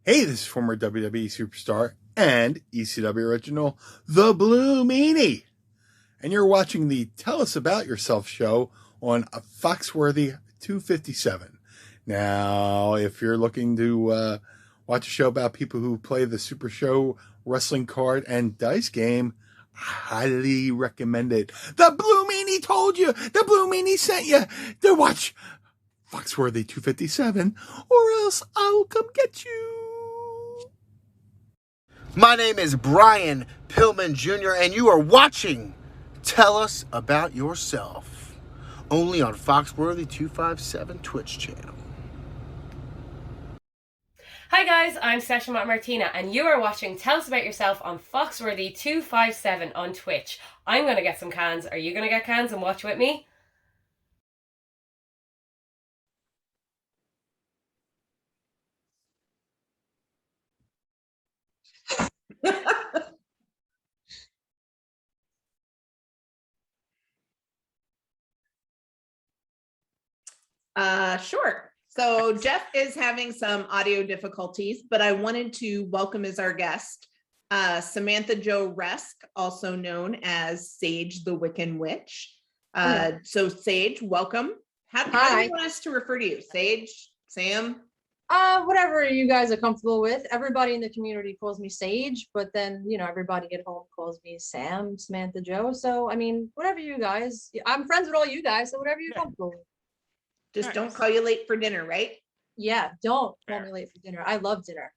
Hey, this is former WWE superstar and ECW original, The Blue Meanie. And you're watching the Tell Us About Yourself show on Foxworthy 257. Now, if you're looking to watch a show about people who play the Super Show wrestling card and dice game, I highly recommend it. The Blue Meanie told you! The Blue Meanie sent you to watch Foxworthy 257, or else I'll come get you. My name is Brian Pillman Jr., and you are watching Tell Us About Yourself, only on Foxworthy 257 Twitch channel. Hi guys, I'm Session Martina, and you are watching Tell Us About Yourself on Foxworthy 257 on Twitch. I'm going to get some cans. Are you going to get cans and watch with me? Sure. So Jeff is having some audio difficulties, but I wanted to welcome as our guest Samantha Jo Resk, also known as Sage the Wiccan Witch. So Sage, welcome. How do you want us to refer to you? Sage, Sam? Whatever you guys are comfortable with. Everybody in the community calls me Sage, but then, everybody at home calls me Sam, Samantha Jo. So, I mean, whatever you guys, I'm friends with all you guys, so whatever you're comfortable with. Just don't call you late for dinner, right? Yeah, don't call me late for dinner. I love dinner.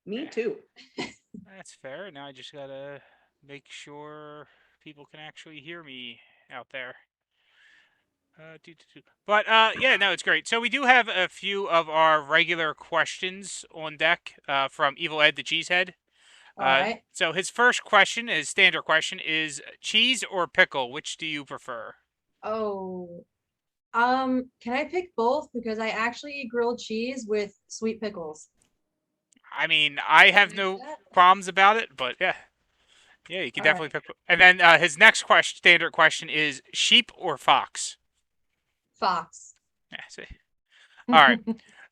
Me too. That's fair. Now I just gotta make sure people can actually hear me out there. But yeah, no, it's great. So we do have a few of our regular questions on deck from Evil Ed the Cheesehead. All right. So his first question, his standard question, is cheese or pickle? Which do you prefer? Oh, can I pick both? Because I actually eat grilled cheese with sweet pickles. I mean, I have no qualms about it, but yeah. Yeah, you can definitely pick. And then his next standard question is sheep or fox? Fox. Yeah, see. All right.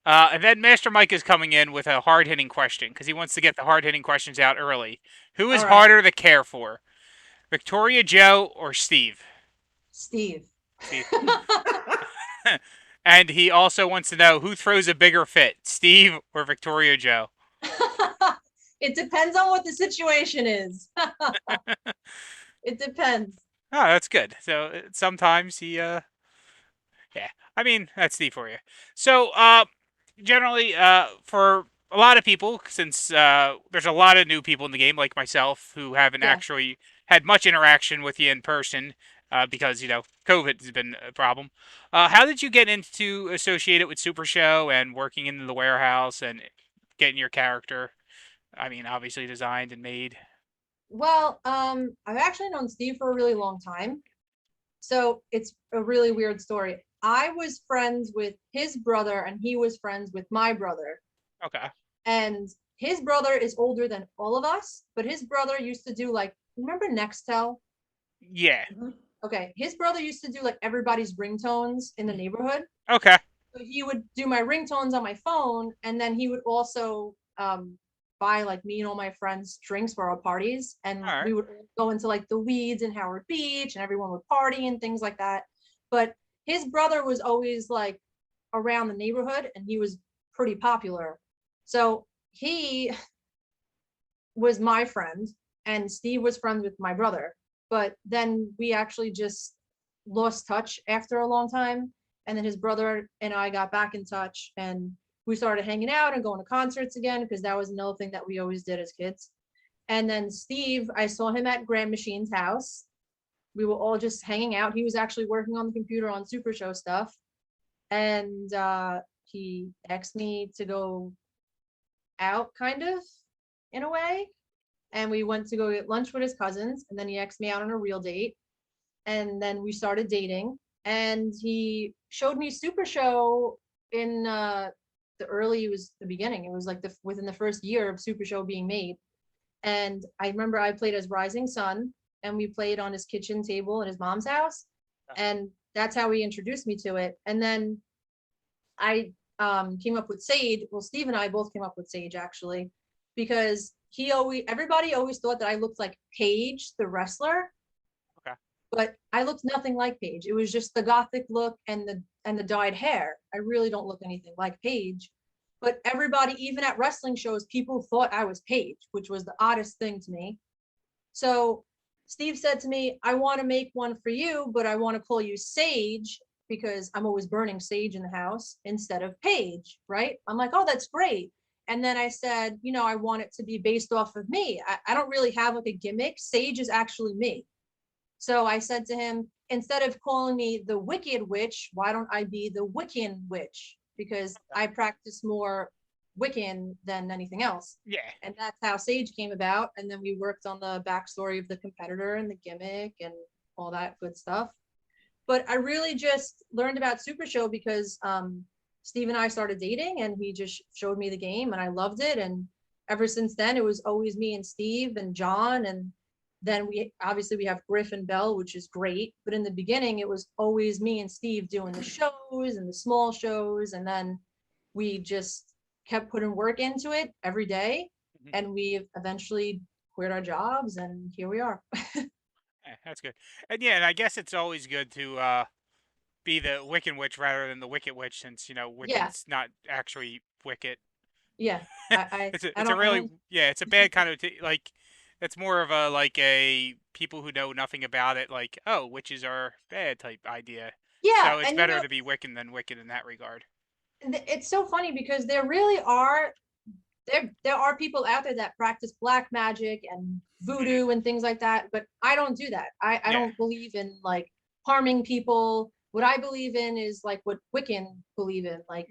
And then Master Mike is coming in with a hard-hitting question because he wants to get the hard-hitting questions out early. Who is harder to care for, Victoria Jo or Steve? Steve. Steve. And he also wants to know who throws a bigger fit, Steve or Victoria Jo? It depends on what the situation is. It depends. Oh, that's good. So sometimes he, yeah. I mean, that's Steve for you. So, generally, for a lot of people, since there's a lot of new people in the game, like myself, who haven't actually had much interaction with you in person, because COVID has been a problem. How did you get into associated with Super Show and working in the warehouse and getting your character? I mean, obviously designed and made. Well, I've actually known Steve for a really long time. So it's a really weird story. I was friends with his brother and he was friends with my brother. Okay. And his brother is older than all of us, but his brother used to do remember Nextel? Yeah. Okay. His brother used to do everybody's ringtones in the neighborhood. Okay. So he would do my ringtones on my phone, and then he would also buy me and all my friends drinks for our parties, and we would go into the weeds in Howard Beach, and everyone would party and things like that. But his brother was always around the neighborhood, and he was pretty popular. So he was my friend, and Steve was friends with my brother. But then we actually just lost touch after a long time. And then his brother and I got back in touch, and we started hanging out and going to concerts again, because that was another thing that we always did as kids. And then Steve, I saw him at Grand Machine's house. We were all just hanging out. He was actually working on the computer on Super Show stuff. And he asked me to go out, kind of, in a way. And we went to go get lunch with his cousins. And then he asked me out on a real date. And then we started dating. And he showed me Super Show in it was the beginning. It was within the first year of Super Show being made. And I remember I played as Rising Sun, and we played on his kitchen table in his mom's house. And that's how he introduced me to it. And then I came up with Sage. Well, Steve and I both came up with Sage actually, because everybody always thought that I looked like Paige, the wrestler. Okay. But I looked nothing like Paige. It was just the gothic look and the dyed hair. I really don't look anything like Paige. But everybody, even at wrestling shows, people thought I was Paige, which was the oddest thing to me. So Steve said to me, I want to make one for you, but I want to call you Sage because I'm always burning sage in the house instead of Paige, right? I'm like, oh, that's great. And then I said, I want it to be based off of me. I don't really have like a gimmick. Sage is actually me. So I said to him, instead of calling me the Wicked Witch, why don't I be the Wiccan Witch? Because I practice more Wiccan than anything else. Yeah. And that's how Sage came about. And then we worked on the backstory of the competitor and the gimmick and all that good stuff. But I really just learned about Super Show because Steve and I started dating and he just showed me the game and I loved it. And ever since then, it was always me and Steve and John. And then we have Griff and Bell, which is great. But in the beginning, it was always me and Steve doing the shows and the small shows. And then we just kept putting work into it every day. Mm-hmm. And we eventually quit our jobs and here we are. That's good. And yeah, and I guess it's always good to be the Wiccan Witch rather than the Wicked Witch, since Wiccan's not actually Wicked. Yeah, it's a bad kind of like. It's more of a people who know nothing about it, like, oh, witches are bad type idea. Yeah, so it's better to be Wiccan than Wicked in that regard. It's so funny because there really are there are people out there that practice black magic and voodoo and things like that, but I don't do that. I don't believe in like harming people. What I believe in is like what Wiccan believe in. Like,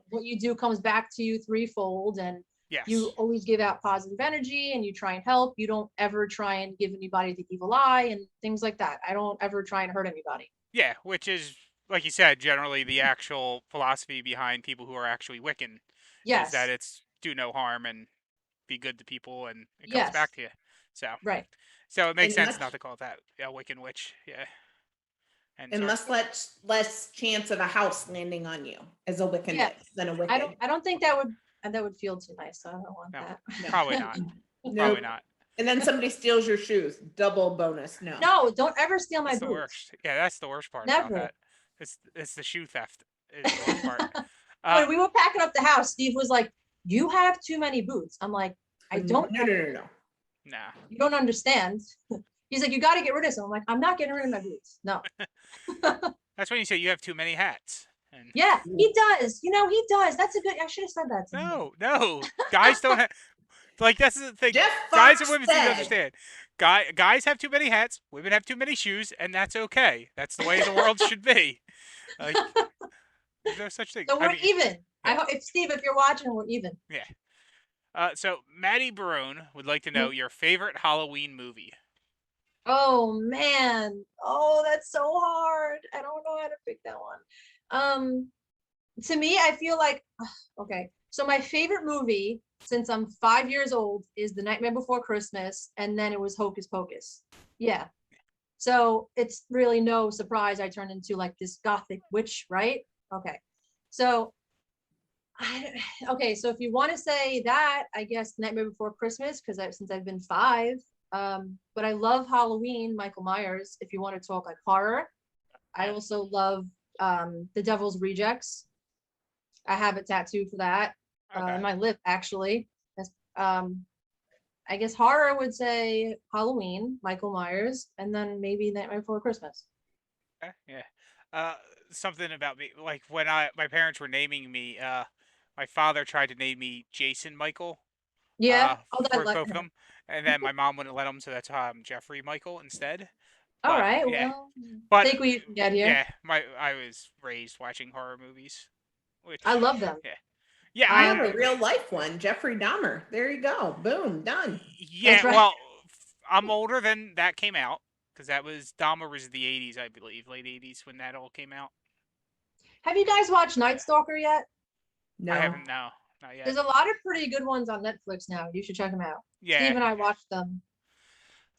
what you do comes back to you threefold, and you always give out positive energy and you try and help. You don't ever try and give anybody the evil eye and things like that. I don't ever try and hurt anybody. Yeah, which is, like you said, generally the actual philosophy behind people who are actually Wiccan. Yes. Is that it's do no harm and be good to people, and it comes back to you. So right. So it makes sense not to call it that. Yeah, Wiccan Witch. Yeah. And much less chance of a house landing on you as a Wiccan witch than a Wiccan. I don't think that would feel too nice. So I don't want that. No. Probably not. Probably not. And then somebody steals your shoes. Double bonus. No, don't ever steal my boots. The worst. Yeah, that's the worst part. Never. About that. It's the shoe theft. Is the worst part. When we were packing up the house, Steve was like, "You have too many boots." I'm like, "I don't." No. Nah. You don't understand. He's like, "You got to get rid of some." I'm like, "I'm not getting rid of my boots. No." That's when you say you have too many hats. And... Yeah, he does. He does. That's a good. I should have said that. No. Guys don't have. Like, that's the thing. Jeff Guys and women seem to understand. Guys have too many hats. Women have too many shoes, and that's okay. That's the way the world should be. Like, there's no such thing. So we're even. I hope, Steve, if you're watching, we're even. Yeah. So Maddie Barone would like to know your favorite Halloween movie. Oh man. Oh, that's so hard. I don't know how to pick that one. To me, I feel like okay. So my favorite movie since I'm 5 years old is The Nightmare Before Christmas, and then it was Hocus Pocus. Yeah. So it's really no surprise I turned into like this gothic witch, right? Okay. So so if you want to say that, I guess Nightmare Before Christmas, because since I've been 5. But I love Halloween, Michael Myers, if you want to talk like horror. I also love The Devil's Rejects. I have a tattoo for that on my lip, actually. I guess horror would say Halloween, Michael Myers, and then maybe Nightmare Before Christmas. Okay, yeah. Something about me, like when my parents were naming me, my father tried to name me Jason Michael. Yeah, for both of them, and then my mom wouldn't let him, so that's how I'm Jeffrey Michael instead. All right, well, I think we can get here. Yeah, I was raised watching horror movies, which I love them. Yeah, I have a real life one, Jeffrey Dahmer. There you go, boom, done. Yeah, right. Well, I'm older than that came out because Dahmer was the '80s, I believe, late '80s when that all came out. Have you guys watched Night Stalker yet? No, I haven't. No. Not yet. There's a lot of pretty good ones on Netflix now. You should check them out. Yeah. Steve and I watched them.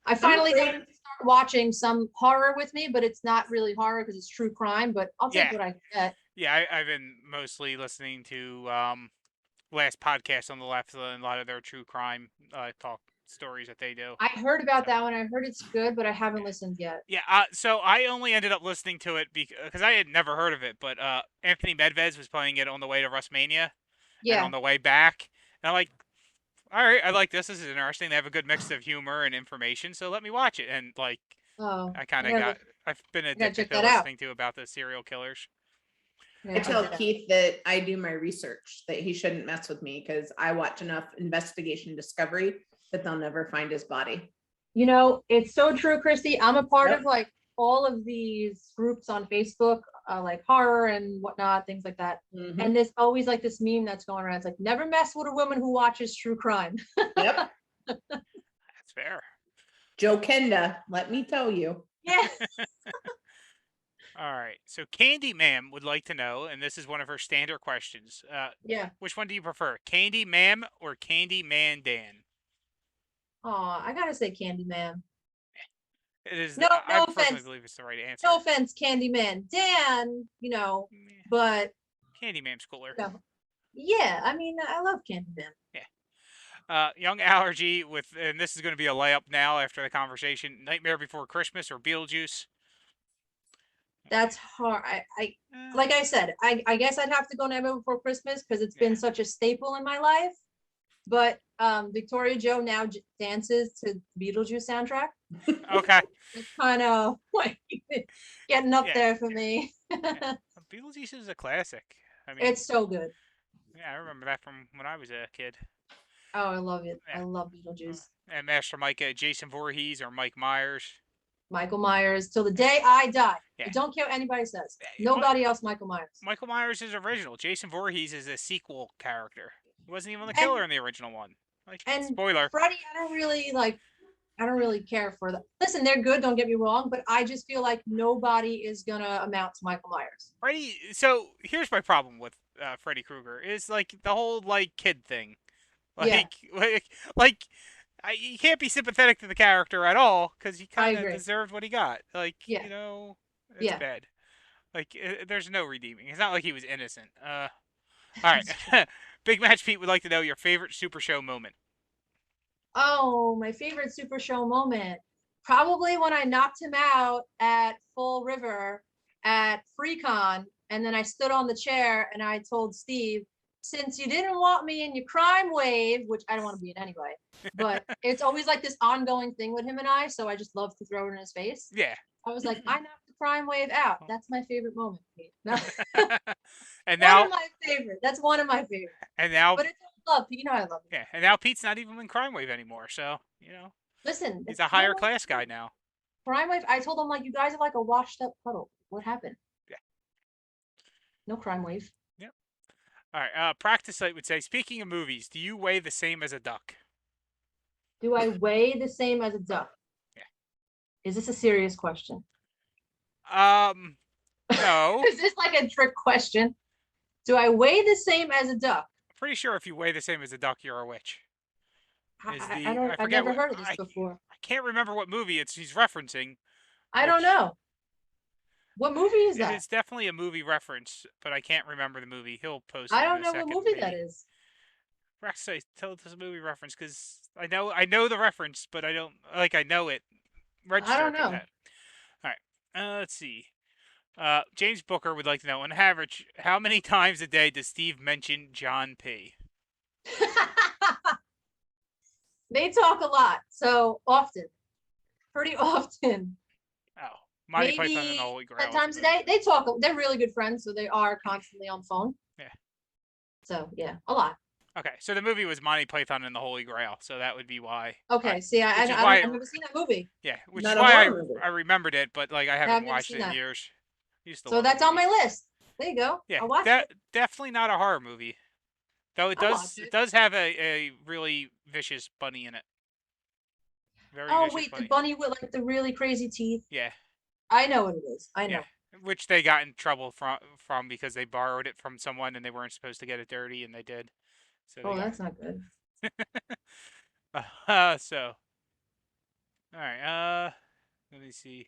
I finally got to start watching some horror with me, but it's not really horror because it's true crime. But I'll take Yeah. what I can get. Yeah, I've been mostly listening to last podcast on the left and a lot of their true crime talk stories that they do. I heard about So- that one. I heard it's good, but I haven't listened yet. Yeah, so I only ended up listening to it because I had never heard of it, but Anthony Medvez was playing it on the way to WrestleMania and Yeah. on the way back. And I'm like, all right, I like this. This is interesting. They have a good mix of humor and information, so let me watch it. And like, Oh, I kind of I've been addicted check to that out. listening to about the serial killers. I tell Keith that I do my research, that he shouldn't mess with me because I watch enough investigation discovery that they'll never find his body. You know, it's so true, Christy. I'm a part of like all of these groups on Facebook, like horror and whatnot, things like that. Mhm. And there's always like this meme that's going around. It's like, never mess with a woman who watches true crime. Yep. That's fair. Joe Kenda, let me tell you. Yeah. All right. So Candy Ma'am would like to know, and this is one of her standard questions. Yeah. Which one do you prefer, Candy Ma'am or Candy Man Dan? Oh, I gotta say Candyman. It is. No, I no personally offense. believe it's the right answer. No offense, Candyman. Dan, you know, but Candy Ma'am's cooler. no. Yeah, I mean, I love Candyman. Young Allergy with, and this is going to be a layup now after the conversation. Nightmare Before Christmas or Beetlejuice? That's hard. Like I said, I guess I'd have to go Nightmare Before Christmas because it's been such a staple in my life. But Victoria Joe now dances to Beetlejuice soundtrack. Okay. It's kind of like getting up there for me. Beetlejuice is a classic. I mean, It's so good. Yeah, I remember that from when I was a kid. Oh, I love it. I love Beetlejuice. And Master Mike, Jason Voorhees or Mike Myers. Michael Myers till the day I die. Yeah. I don't care what anybody says. Nobody else Michael Myers. Michael Myers is original. Jason Voorhees is a sequel character. He wasn't even the killer in the original one. Like, spoiler. Freddy, I don't really care for that. Listen, they're good, don't get me wrong, but I just feel like nobody is gonna amount to Michael Myers. Freddy, so here's my problem with Freddy Krueger is like the whole like kid thing. Like, you can't be sympathetic to the character at all because he kind of deserved what he got. Like, you know, it's bad. Like, there's no redeeming. It's not like he was innocent. All right. Big Match Pete would like to know your favorite Super Show moment. Oh, my favorite Super Show moment. Probably when I knocked him out at Fall River at FreeCon, and then I stood on the chair and I told Steve, since you didn't want me in your crime wave, which I don't want to be in anyway, but it's always like this ongoing thing with him and I, so I just love to throw it in his face. Yeah. I was like, I knocked the crime wave out. That's my favorite moment. And now, one of my favorite. That's one of my favorites. And now, but it's love. You know I love it. Yeah, and now Pete's not even in Crime Wave anymore, so you know. Listen, he's a higher class guy now. Crime Wave. I told him like, you guys are like a washed up puddle. What happened? Yeah. No Crime Wave. Yep. All right. Practice Site would say, speaking of movies, do you weigh the same as a duck? Do I weigh the same as a duck? Yeah. Is this a serious question? No. Is this like a trick question? Do I weigh the same as a duck? Pretty sure if you weigh the same as a duck, you're a witch. I've never heard of this before. I can't remember what movie he's referencing. I don't know. What movie is that? It's definitely a movie reference, but I can't remember the movie. He'll post it. I don't know what movie that is. Say, tell us a movie reference because I know the reference, but I don't I know it. Register I don't know. That. All right. Let's see. James Booker would like to know, on average, how many times a day does Steve mention John P? They talk a lot, so often, pretty often. Oh, Monty Python and the Holy Grail. 10 times a day. They talk. They're really good friends, so they are constantly on the phone. Yeah. So yeah, a lot. Okay, so the movie was Monty Python and the Holy Grail, so that would be why. Okay, see, I've never seen that movie. Yeah, which is why I remembered it, but like I haven't watched it in years. So that's on my list. There you go. Yeah, I'll watch it. Definitely not a horror movie, though it does have a really vicious bunny in it. Very oh vicious wait, bunny. the bunny with like the really crazy teeth. Yeah. I know what it is. I know. Yeah. Which they got in trouble from because they borrowed it from someone and they weren't supposed to get it dirty, and they did. So that's not good. So. All right. Let me see.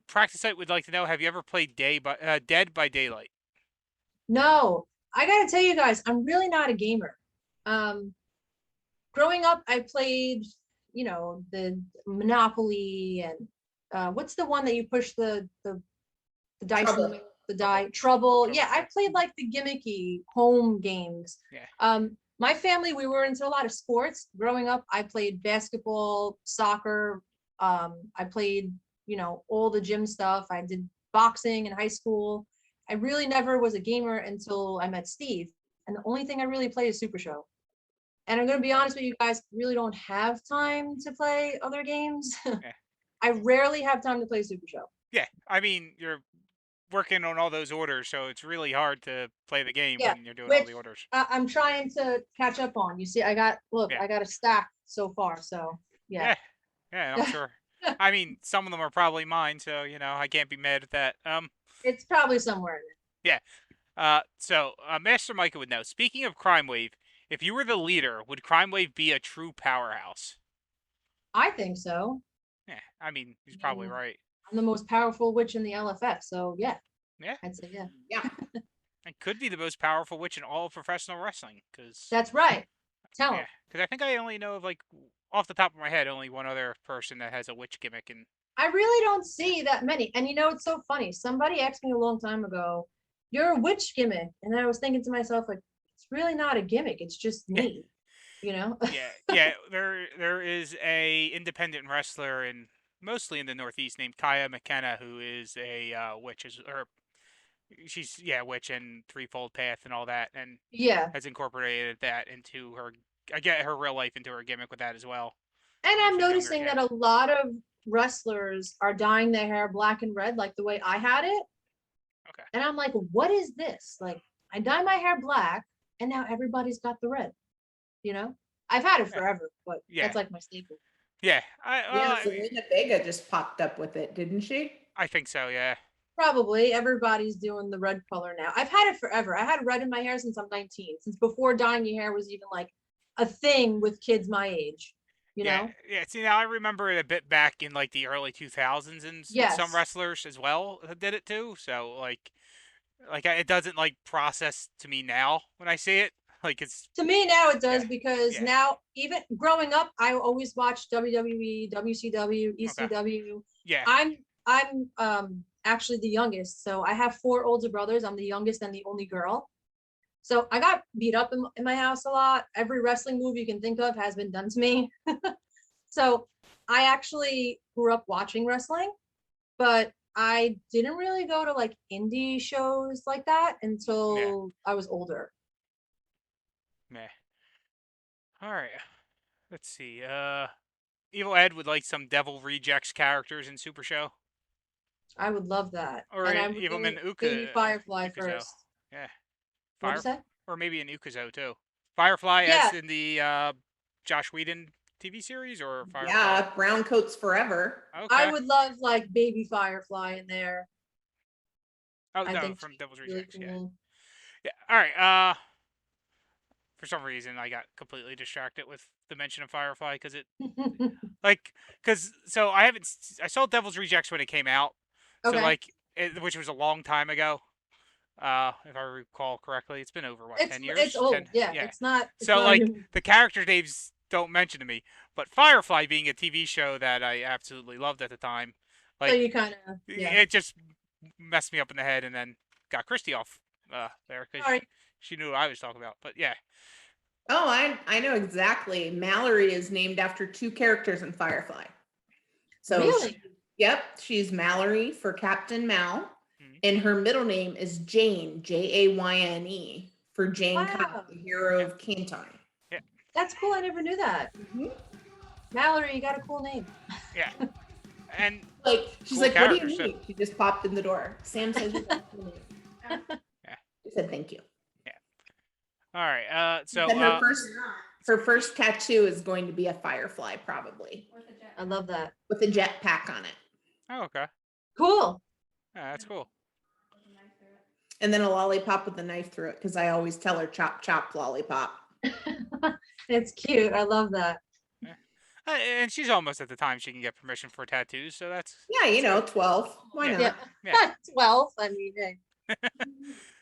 Practice Site would like to know: have you ever played Dead by Daylight? No, I gotta tell you guys, I'm really not a gamer. Um, growing up, I played, the Monopoly and what's the one that you push the dice Trouble. in the die Trouble. Trouble, Yeah, I yeah. played like the gimmicky home games. Yeah. My family, we were into a lot of sports. Growing up, I played basketball, soccer. I played, all the gym stuff. I did boxing in high school. I really never was a gamer until I met Steve. And the only thing I really play is Super Show. And I'm gonna be honest with you guys, really don't have time to play other games. Yeah. I rarely have time to play Super Show. Yeah. I mean, you're working on all those orders, so it's really hard to play the game Yeah, when you're doing all which the orders. I'm trying to catch up on. You see, I got Yeah. a stack so far. So yeah. Yeah, I'm sure. I mean, some of them are probably mine, so I can't be mad at that. It's probably somewhere in there. Yeah. So Master Micah would know. Speaking of Crime Wave, if you were the leader, would Crime Wave be a true powerhouse? I think so. Yeah, I mean, he's probably right. I'm the most powerful witch in the LFF, so yeah. Yeah. I'd say yeah. Yeah. And could be the most powerful witch in all of professional wrestling, because That's right. Tell him. yeah, because I think I only know of, like, off the top of my head, only one other person that has a witch gimmick, and I really don't see that many. And it's so funny. Somebody asked me a long time ago, "You're a witch gimmick," and I was thinking to myself, like, it's really not a gimmick. It's just me. yeah. There is a independent wrestler mostly in the Northeast named Kaya McKenna, who is a witch, or she's witch and threefold path and all that, and Yeah. has incorporated that into her. I get her real life into her gimmick with that as well. And I'm She's younger, noticing yeah. that a lot of wrestlers are dyeing their hair black and red, like the way I had it. Okay. And I'm like, what is this? Like, I dye my hair black, and now everybody's got the red. I've had it forever, but that's like my staple. Yeah. Selena Vega just popped up with it, didn't she? I think so. Yeah. Probably everybody's doing the red color now. I've had it forever. I had red in my hair since I'm 19, since before dyeing your hair was even like a thing with kids my age. Yeah. See, now I remember it a bit back in like the early 2000s, and with some wrestlers as well that did it too. So like it doesn't like process to me now when I see it. Like, it's to me now it does, because now, even growing up, I always watched WWE, WCW, ECW. Okay. Yeah. I'm actually the youngest, so I have 4 older brothers. I'm the youngest and the only girl. So I got beat up in my house a lot. Every wrestling move you can think of has been done to me. So I actually grew up watching wrestling, but I didn't really go to like indie shows like that until I was older. Meh. All right. Let's see. Evil Ed would like some Devil Rejects characters in Super Show. I would love that. Or and I'm Evilman Baby Firefly Ukuzo. first. Yeah. What'd you say? Or maybe an Ukuzo too. Firefly as in the Josh Whedon TV series, or Firefly? Yeah, Brown Coats Forever. Okay. I would love like Baby Firefly in there. Oh, I no, think from Devil's really Rejects, cool. Yeah. All right. For some reason, I got completely distracted with the mention of Firefly, because so I saw Devil's Rejects when it came out, so Okay. which was a long time ago, if I recall correctly. It's been over 10 years. It's old. 10? Yeah. It's not. It's So not like new. the character names don't mention to me, but Firefly being a TV show that I absolutely loved at the time, So you kind of it just messed me up in the head, and then got Christy off there, because she knew what I was talking about. But yeah. Oh, I know exactly. Mallory is named after 2 characters in Firefly. So really? Yep, she's Mallory for Captain Mal, and her middle name is Jane, Jayne, for Jane Cobb, the hero of Canton. Yeah. That's cool. I never knew that. Mm-hmm. Mallory, you got a cool name. Yeah. And she's cool like, what do you characters, need? She just popped in the door. Sam says you got a cool name. Yeah. She said thank you. Yeah. All right. So and her first tattoo is going to be a firefly, probably. I love that. With a jet pack on it. Oh, okay. Cool. Yeah, that's cool. And then a lollipop with a knife through it, because I always tell her chop chop lollipop. It's cute. I love that. Yeah. And she's almost at the time she can get permission for tattoos, so that's Yeah, you know, 12. Why Yeah. not? Yeah. 12. I mean, hey.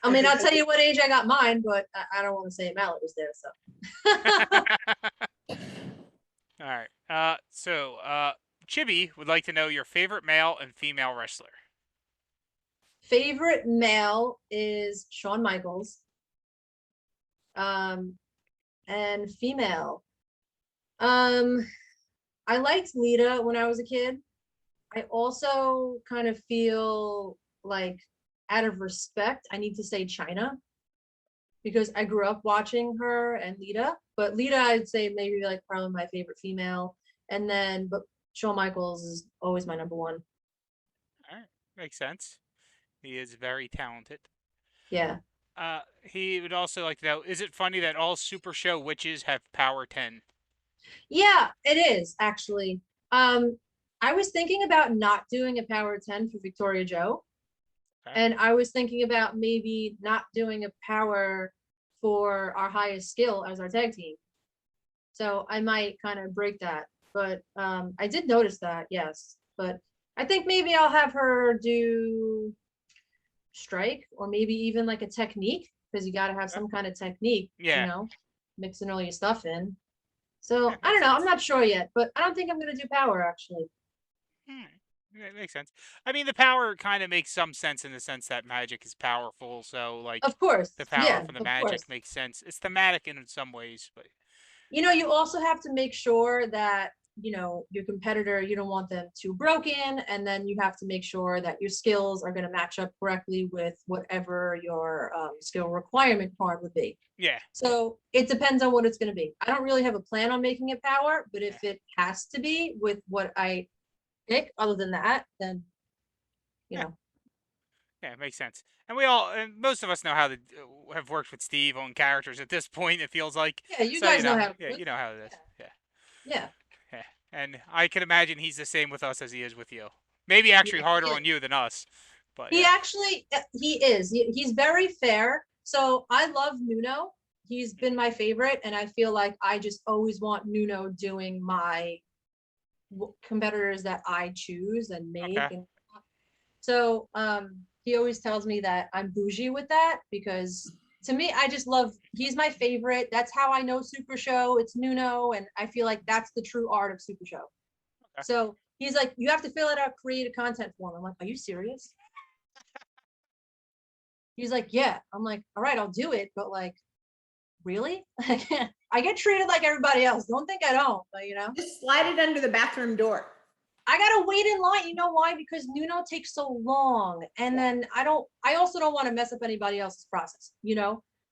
I mean, I'll tell you what age I got mine, but I don't want to say Mallet was there. So All right. Chibi would like to know your favorite male and female wrestler. favorite male is Shawn Michaels. And female. I liked Lita when I was a kid. I also kind of feel like, out of respect, I need to say China, because I grew up watching her and Lita. But Lita, I'd say maybe like probably my favorite female. And then, but Shawn Michaels is always my number one. All right. Makes sense. He is very talented. Yeah. He would also like to know, is it funny that all Super Show witches have power 10? Yeah, it is actually. I was thinking about not doing a power 10 for Victoria Joe. Okay. And I was thinking about maybe not doing a power for our highest skill as our tag team. So I might kind of break that. But I did notice that, yes. But I think maybe I'll have her do strike, or maybe even like a technique, because you got to have some kind of technique, Yeah. Mixing all your stuff in. So Yeah, I don't makes know. sense. I'm not sure yet, but I don't think I'm going to do power actually. That makes sense. I mean, the power kind of makes some sense in the sense that magic is powerful. So, like, Of course. the power Yeah, from the of magic course. makes sense. It's thematic in some ways, but You also have to make sure that, your competitor, you don't want them too broken. And then you have to make sure that your skills are going to match up correctly with whatever your skill requirement card would be. yeah. So it depends on what it's going to be. I don't really have a plan on making it power, but if it has to be with what I pick, other than that, then, you Yeah. know. Yeah, it makes sense. And most of us know how to have worked with Steve on characters at this point. It feels like, Yeah, you so guys know how. yeah, you know how it is. Yeah, Yeah. yeah. And I can imagine he's the same with us as he is with you. Maybe actually Yeah. harder on you than us, but He yeah. actually, he is. He's very fair. So I love Nuno. He's been my favorite, and I feel like I just always want Nuno doing my competitors that I choose and make. Okay. And so he always tells me that I'm bougie with that, because to me, I just love, he's my favorite. That's how I know Super Show. It's Nuno, and I feel like that's the true art of Super Show. Okay. So he's like, you have to fill it out, create a content form. I'm like, are you serious? He's like, yeah. I'm like, all right, I'll do it. But like, really? I get treated like everybody else. Don't think I don't, but Just slide it under the bathroom door. I gotta wait in line. You know why? Because Nuno takes so long. And then I also don't want to mess up anybody else's process,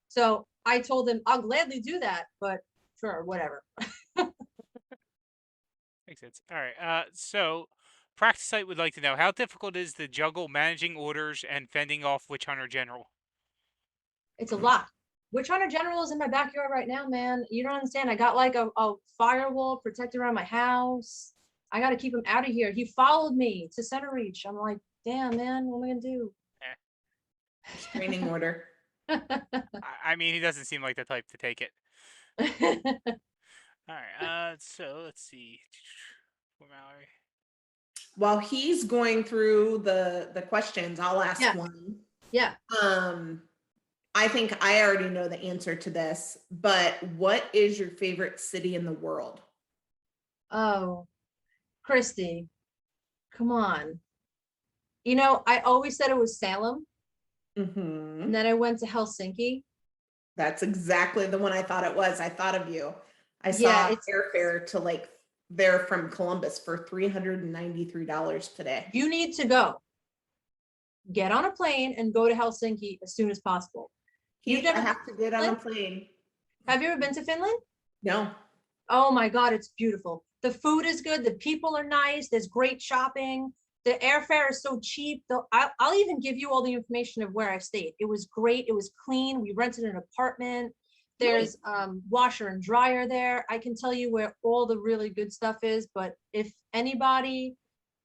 So I told him I'll gladly do that, but sure, whatever. Makes sense. All right. So Practice Site would like to know how difficult it is to juggle managing orders and fending off Witch Hunter General. It's a lot. Witch Hunter General is in my backyard right now, man. You don't understand. I got like a firewall protected around my house. I got to keep him out of here. He followed me to Center Reach. I'm like, damn, man, what am I gonna do? Restraining order. I mean, he doesn't seem like the type to take it. All right. So let's see. Mallory. While he's going through the questions, I'll ask one. Yeah. I think I already know the answer to this, but what is your favorite city in the world? Oh, Christy, come on. I always said it was Salem. Mm-hmm. And then I went to Helsinki. That's exactly the one I thought it was. I thought of you. I saw airfare to like there from Columbus for $393 today. You need to go. Get on a plane and go to Helsinki as soon as possible. I have to get on a plane. Have you ever been to Finland? No. Oh my God, it's beautiful. The food is good. The people are nice. There's great shopping. The airfare is so cheap. I'll even give you all the information of where I stayed. It was great. It was clean. We rented an apartment. There's washer and dryer there. I can tell you where all the really good stuff is, but if anybody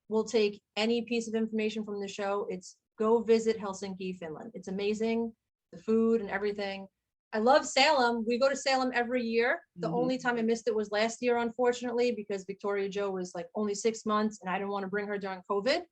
will take any piece of information from the show, it's go visit Helsinki, Finland. It's amazing. The food and everything. I love Salem. We go to Salem every year. The Mhm. only time I missed it was last year, unfortunately, because Victoria Joe was like only 6 months and I didn't want to bring her during COVID.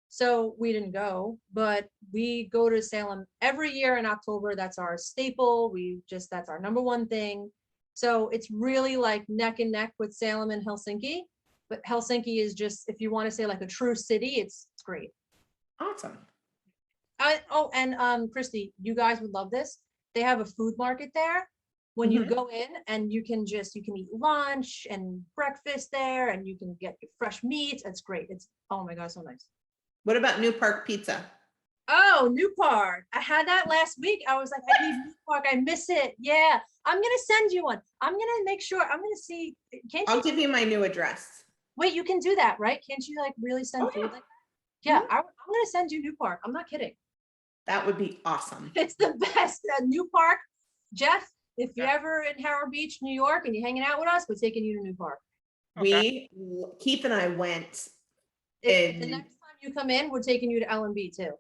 So we didn't go, but we go to Salem every year in October. That's our staple. That's our number one thing. So it's really like neck and neck with Salem and Helsinki. But Helsinki is just, if you want to say like a true city, it's great. Awesome. Christy, you guys would love this. They have a food market there. When you go in and you can eat lunch and breakfast there and you can get your fresh meats. It's great. Oh my God, so nice. What about New Park Pizza? Oh, New Park. I had that last week. I was like, I need New Park. I miss it. Yeah. I'm going to send you one. I'm going to make sure. I'm going to see. I'll give you my new address. Wait, you can do that, right? Can't you like really send food? Like, yeah, I'm going to send you New Park. I'm not kidding. That would be awesome. It's the best. New Park. Jeff, if you're ever in Howard Beach, New York, and you're hanging out with us, we're taking you to New Park. Okay. Keith and I went. The next time you come in, we're taking you to L&B too.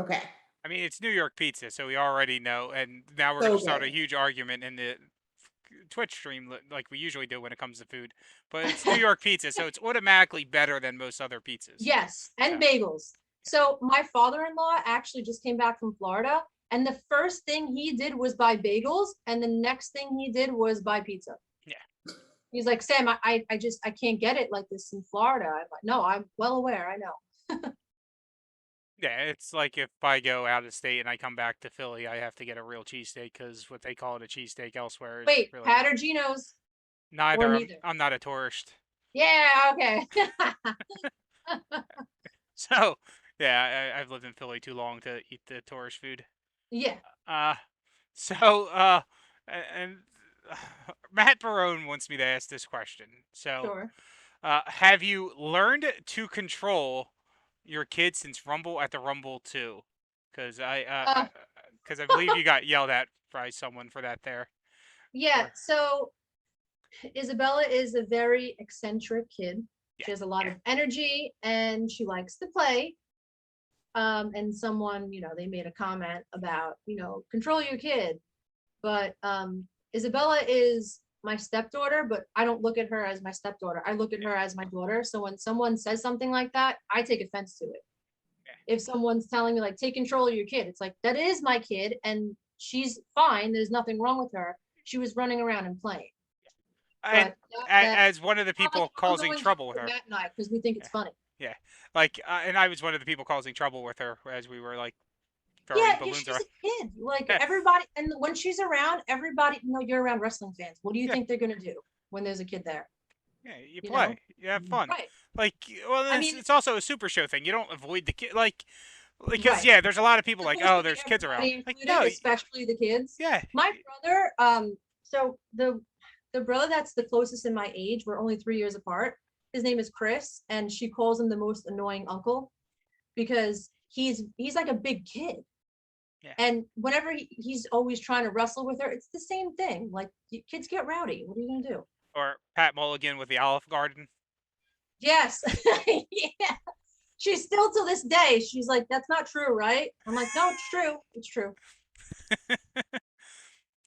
Okay. I mean, it's New York pizza, so we already know, and now we're going to start a huge argument in the Twitch stream like we usually do when it comes to food. But it's New York pizza, so it's automatically better than most other pizzas. Yes, and bagels. So my father-in-law actually just came back from Florida, and the first thing he did was buy bagels, and the next thing he did was buy pizza. Yeah. He's like, Sam, I can't get it like this in Florida. I'm like, no, I'm well aware. I know. Yeah, it's like if I go out of state and I come back to Philly, I have to get a real cheesesteak because what they call it a cheesesteak elsewhere is Wait, really Pat or Geno's? neither. neither? I'm not a tourist. Yeah, okay. So, yeah, I've lived in Philly too long to eat the tourist food. Yeah. And Matt Barone wants me to ask this question. So, Sure. have you learned to control your kids since Rumble at the Rumble 2? Because I believe you got yelled at by someone for that there. Yeah, so Isabella is a very eccentric kid. She has a lot of energy and she likes to play. And someone, they made a comment about, control your kid. But Isabella is my stepdaughter, but I don't look at her as my stepdaughter. I look at her as my daughter. So when someone says something like that, I take offense to it. If someone's telling me like, take control of your kid, it's like, that is my kid and she's fine. There's nothing wrong with her. She was running around and playing. And as one of the people causing trouble with her. Matt and I, because we think it's funny. Yeah, like, and I was one of the people causing trouble with her as we were like throwing balloons she's around. a kid. Like everybody, and when she's around, everybody, you're around wrestling fans. What do you think they're gonna do when there's a kid there? Yeah, you play, you have fun. Right. Like, well, it's also a super show thing. You don't avoid the kid, because Right. there's a lot of people like, oh, there's kids around. Like, no, especially the kids. Yeah. My brother, so the brother that's the closest in my age, we're only 3 years apart. His name is Chris, and she calls him the most annoying uncle because he's like a big kid. Yeah. And whenever he's always trying to wrestle with her, it's the same thing. Like kids get rowdy. What are you gonna do? Or Pat Mulligan with the Olive Garden. Yes. Yeah. She's still to this day. She's like, that's not true, right? I'm like, no, it's true. It's true.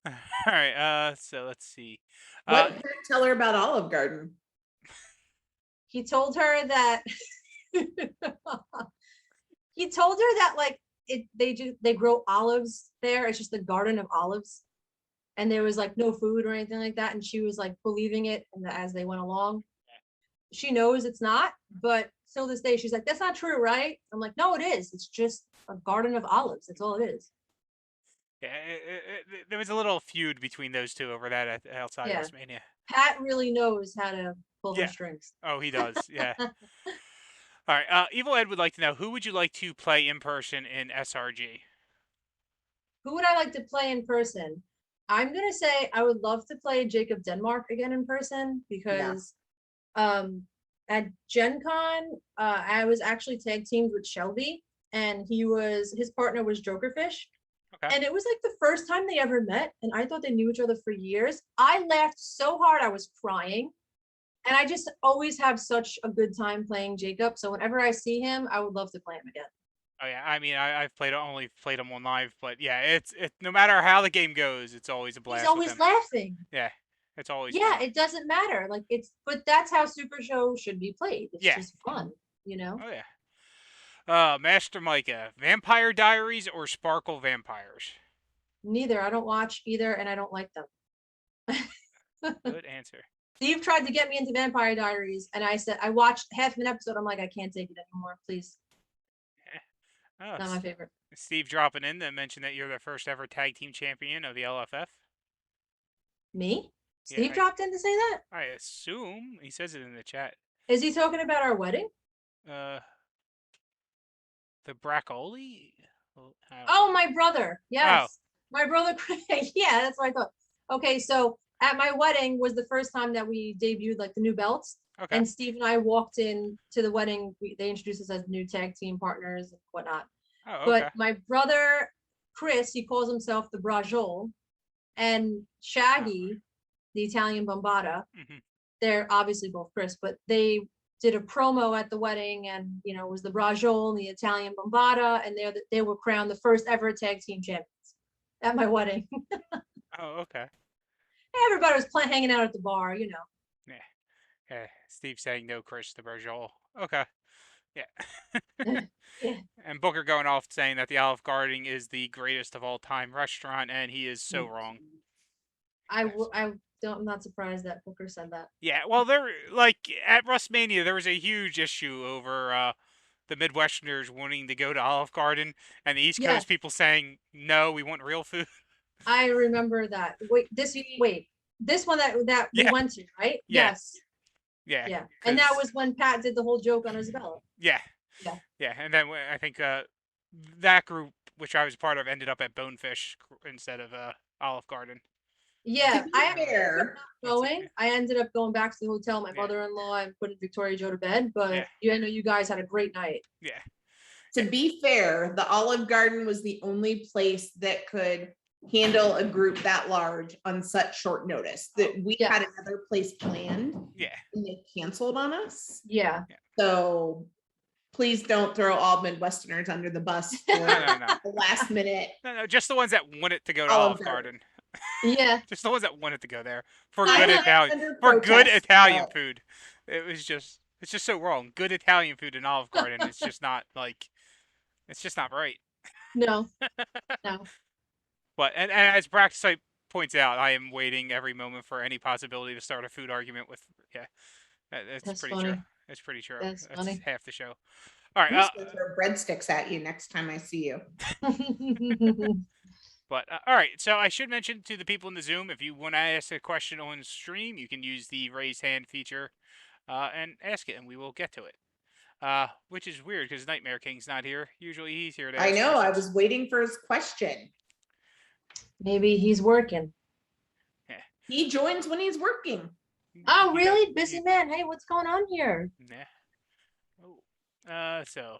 All right. So let's see. What did Pat tell her about Olive Garden? He told her that like they grow olives there. It's just a garden of olives. And there was like no food or anything like that. And she was like believing it as they went along. She knows it's not, but till this day, she's like, that's not true, right? I'm like, no, it is. It's just a garden of olives. That's all it is. Yeah, there was a little feud between those two over that outside WrestleMania. Pat really knows how to pull her strings. Oh, he does. Yeah. All right. Evil Ed would like to know, who would you like to play in person in SRG? Who would I like to play in person? I'm gonna say I would love to play Jacob Denmark again in person because at Gen Con, I was actually tag teamed with Shelby, and his partner was Jokerfish. Okay. And it was like the first time they ever met, and I thought they knew each other for years. I laughed so hard I was crying, and I just always have such a good time playing Jacob. So whenever I see him, I would love to play him again. Oh yeah, I mean, I've only played him on live, but yeah, it's no matter how the game goes, it's always a He's blast with always him. laughing. Yeah, it's always Yeah, fun. it doesn't matter. Like but that's how Super Show should be played. It's Yeah. just fun, you know? Oh yeah. Master Micah, Vampire Diaries or Sparkle Vampires? Neither. I don't watch either, and I don't like them. Good answer. Steve tried to get me into Vampire Diaries, and I said I watched half an episode. I'm like, I can't take it anymore. Please, Oh, not my favorite. Steve dropping in to mention that you're the first ever tag team champion of the LFF. Me? Yeah, Steve dropped in to say that? I assume he says it in the chat. Is he talking about our wedding? The Bracoli? Oh, my brother. Yes. Oh. My brother Craig. Yeah, that's what I thought. Okay, so at my wedding was the first time that we debuted like the new belts. Okay. And Steve and I walked in to the wedding. They introduced us as new tag team partners and whatnot. Oh, okay. But my brother Chris, he calls himself the Brajol, and Shaggy, the Italian Bombata. Mm-hmm. They're obviously both Chris, but they did a promo at the wedding, and you know, it was the Brajol and the Italian Bombata, and they were crowned the first ever tag team champions at my wedding. Oh, okay. Everybody was hanging out at the bar, you know. Yeah. Yeah. Steve saying no, Chris the Brajol. Okay. Yeah. Yeah. And Booker going off saying that the Olive Garden is the greatest of all time restaurant, and he is so wrong. I'm not surprised that Booker said that. Yeah, well, there, like at WrestleMania, there was a huge issue over the Midwesterners wanting to go to Olive Garden, and the East Coast people saying no, we want real food. I remember that. This one that we went to, right? Yeah. Yes. Yeah. And that was when Pat did the whole joke on Isabella. Yeah. And then I think that group, which I was part of, ended up at Bonefish instead of Olive Garden. Yeah, I ended up going back to the hotel, my mother-in-law, and putting Victoria Joe to bed. But I know you guys had a great night. Yeah. To be fair, the Olive Garden was the only place that could handle a group that large on such short notice. That we had another place planned. Yeah. And they canceled on us. Yeah. So please don't throw all Midwesterners under the bus for the last minute. No, just the ones that wanted to go to Olive Garden. Yeah. Just the ones that wanted to go there for good Italian food. It's just so wrong. Good Italian food in Olive Garden. It's just not like, it's just not right. No. But and as Practice points out, I am waiting every moment for any possibility to start a food argument with. Yeah, that's pretty funny. true. It's pretty true. That's funny. Half the show. All right. I'm just gonna throw breadsticks at you next time I see you. But all right, so I should mention to the people in the Zoom, if you want to ask a question on stream, you can use the raise hand feature and ask it, and we will get to it. Which is weird because Nightmare King's not here. Usually he's here to ask I know. questions. I was waiting for his question. Maybe he's working. Yeah. He joins when he's working. Oh, really? Busy man. Hey, what's going on here? Yeah. Oh. So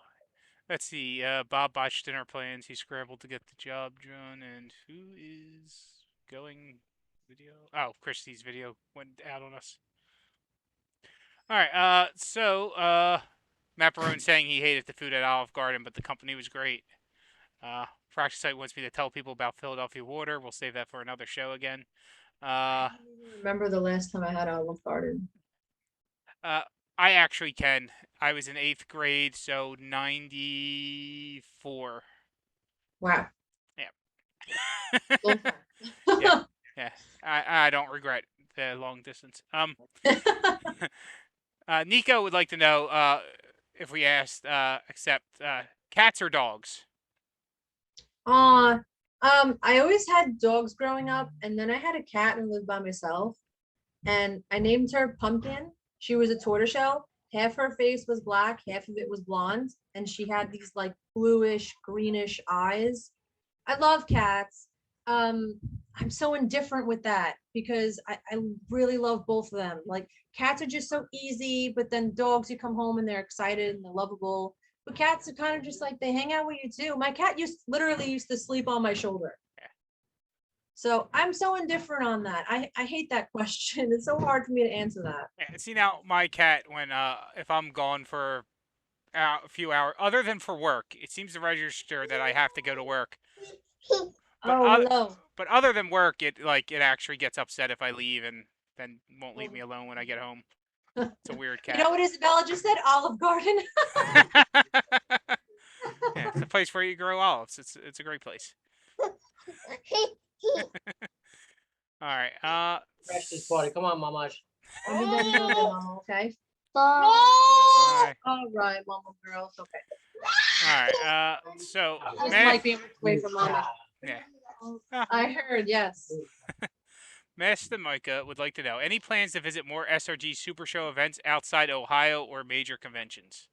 let's see. Bob botched dinner plans. He scrambled to get the job done. And who is going video? Oh, Christie's video went out on us. All right. So Matt Barone saying he hated the food at Olive Garden, but the company was great. Practice Site wants me to tell people about Philadelphia Water. We'll save that for another show again. I don't even remember the last time I had Olive Garden. I actually can. I was in 8th grade, so 94. Wow. Yeah. Yeah. I don't regret the long distance. Nico would like to know if we accept cats or dogs. I always had dogs growing up, and then I had a cat and lived by myself, and I named her Pumpkin. She was a tortoiseshell. Half her face was black, half of it was blonde, and she had these like bluish, greenish eyes. I love cats. I'm so indifferent with that because I really love both of them. Like cats are just so easy, but then dogs, you come home and they're excited and they're lovable. But cats are kind of just like, they hang out with you too. My cat literally used to sleep on my shoulder. So I'm so indifferent on that. I hate that question. It's so hard for me to answer that. Yeah, see now, my cat, when if I'm gone for a few hours, other than for work. It seems to register that I have to go to work. But Oh, hello. but other than work, it actually gets upset if I leave and then won't leave me alone when I get home. It's a weird You cat. know what Isabella just said? Olive Garden. Yeah, it's a place where you grow olives. It's a great place. All right. Crash this party. Come on, Mamash. I'll be done in a little bit, Mama. Okay. All right. All right, Mama girls. Okay. All right. So, Just man, like being away from Mama. yeah. I heard. Yes. Master Micah would like to know any plans to visit more SRG Super Show events outside Ohio or major conventions?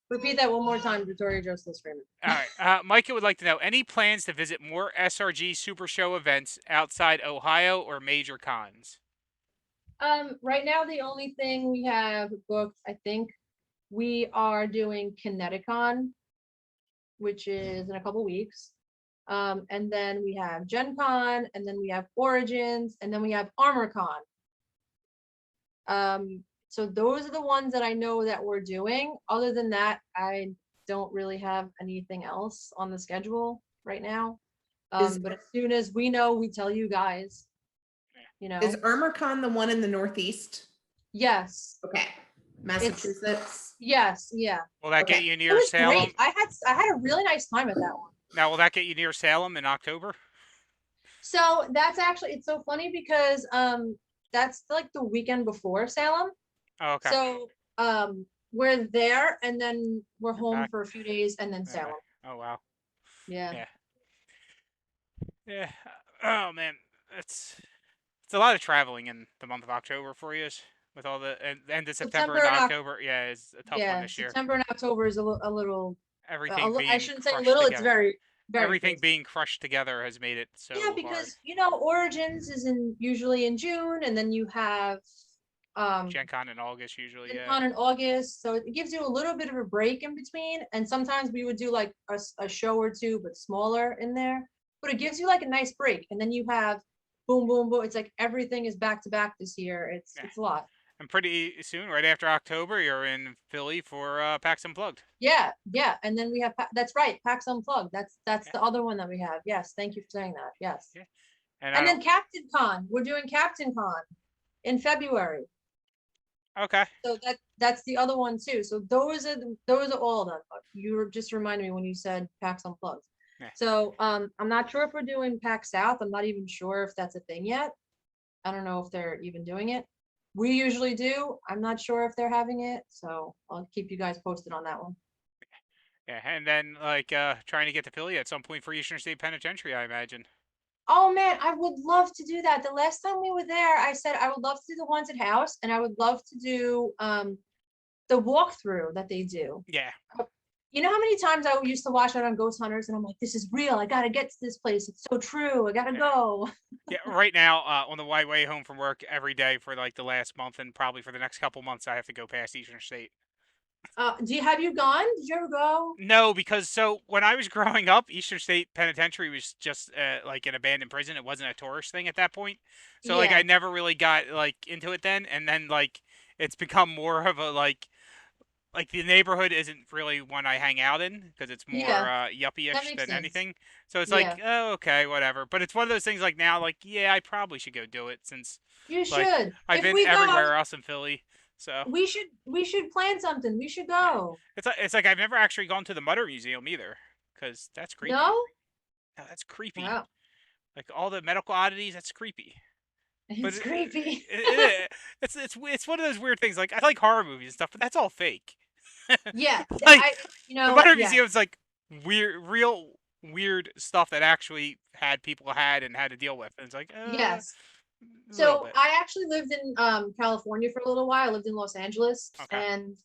Repeat that one more time, Victoria Joseph Freeman. All right. Micah would like to know any plans to visit more SRG Super Show events outside Ohio or major cons? Right now the only thing we have booked, I think, we are doing Kineticon, which is in a couple weeks. And then we have Gen Con, and then we have Origins, and then we have ArmorCon. So those are the ones that I know that we're doing. Other than that, I don't really have anything else on the schedule right now. But as soon as we know, we tell you guys. You know. Is ArmorCon the one in the Northeast? Yes. Okay. Massachusetts. Yes. Yeah. Will that Okay. get you It near was Salem? great. I had a really nice time at that one. Now, will that get you near Salem in October? So that's actually, it's so funny because that's like the weekend before Salem. Oh, okay. So we're there and then we're home back. for a few days and then Salem. Oh, wow. Yeah. Yeah. Oh, man. It's a lot of traveling in the month of October for you, with all the end of September and October. Yeah, it's a tough one this year. September and October is a little. Everything being I shouldn't say crushed little. together. It's very Everything crazy. being crushed together has made it so Yeah, because hard. you know Origins is usually in June, and then you have Gen Con in August usually. Gen Yeah. Con in August, so it gives you a little bit of a break in between. And sometimes we would do like a show or two, but smaller in there. But it gives you like a nice break, and then you have boom, boom, boom. It's like everything is back to back this year. It's a lot. And pretty soon, right after October, you're in Philly for PAX Unplugged. Yeah, and then we have that's right, PAX Unplugged. That's the other one that we have. Yes, thank you for saying that. Yes. Yeah. And then Captain Con. We're doing Captain Con in February. Okay. So that's the other one too. So those are all of them. You were just reminding me when you said PAX Unplugged. Yeah. So I'm not sure if we're doing PAX South. I'm not even sure if that's a thing yet. I don't know if they're even doing it. We usually do. I'm not sure if they're having it, so I'll keep you guys posted on that one. Yeah, and then like trying to get to Philly at some point for Eastern State Penitentiary, I imagine. Oh man, I would love to do that. The last time we were there, I said I would love to do the haunted house, and I would love to do the walkthrough that they do. Yeah. You know how many times I used to watch it on Ghost Hunters, and I'm like, this is real. I gotta get to this place. It's so true. I gotta go. Yeah, right now on the way home from work every day for like the last month and probably for the next couple months, I have to go past Eastern State. Have you gone? Did you ever go? No, because so when I was growing up, Eastern State Penitentiary was just like an abandoned prison. It wasn't a tourist thing at that point. So like I never really got like into it then, and then like it's become more of a like the neighborhood isn't really one I hang out in because it's more yuppie-ish than anything. So it's like, oh, okay, whatever. But it's one of those things like now, like, yeah, I probably should go do it since you like, should. I've been everywhere else in Philly. So we should plan something. We should go. It's like I've never actually gone to the Mutter Museum either because that's creepy. No, that's creepy. wow. Like all the medical oddities, that's creepy. It's creepy. It's one of those weird things. Like I like horror movies and stuff, but that's all fake. Yeah, like you know, the Mutter Museum's like real weird stuff that actually had and had to deal with, and it's like yes. So I actually lived in California for a little while. I lived in Los Angeles, and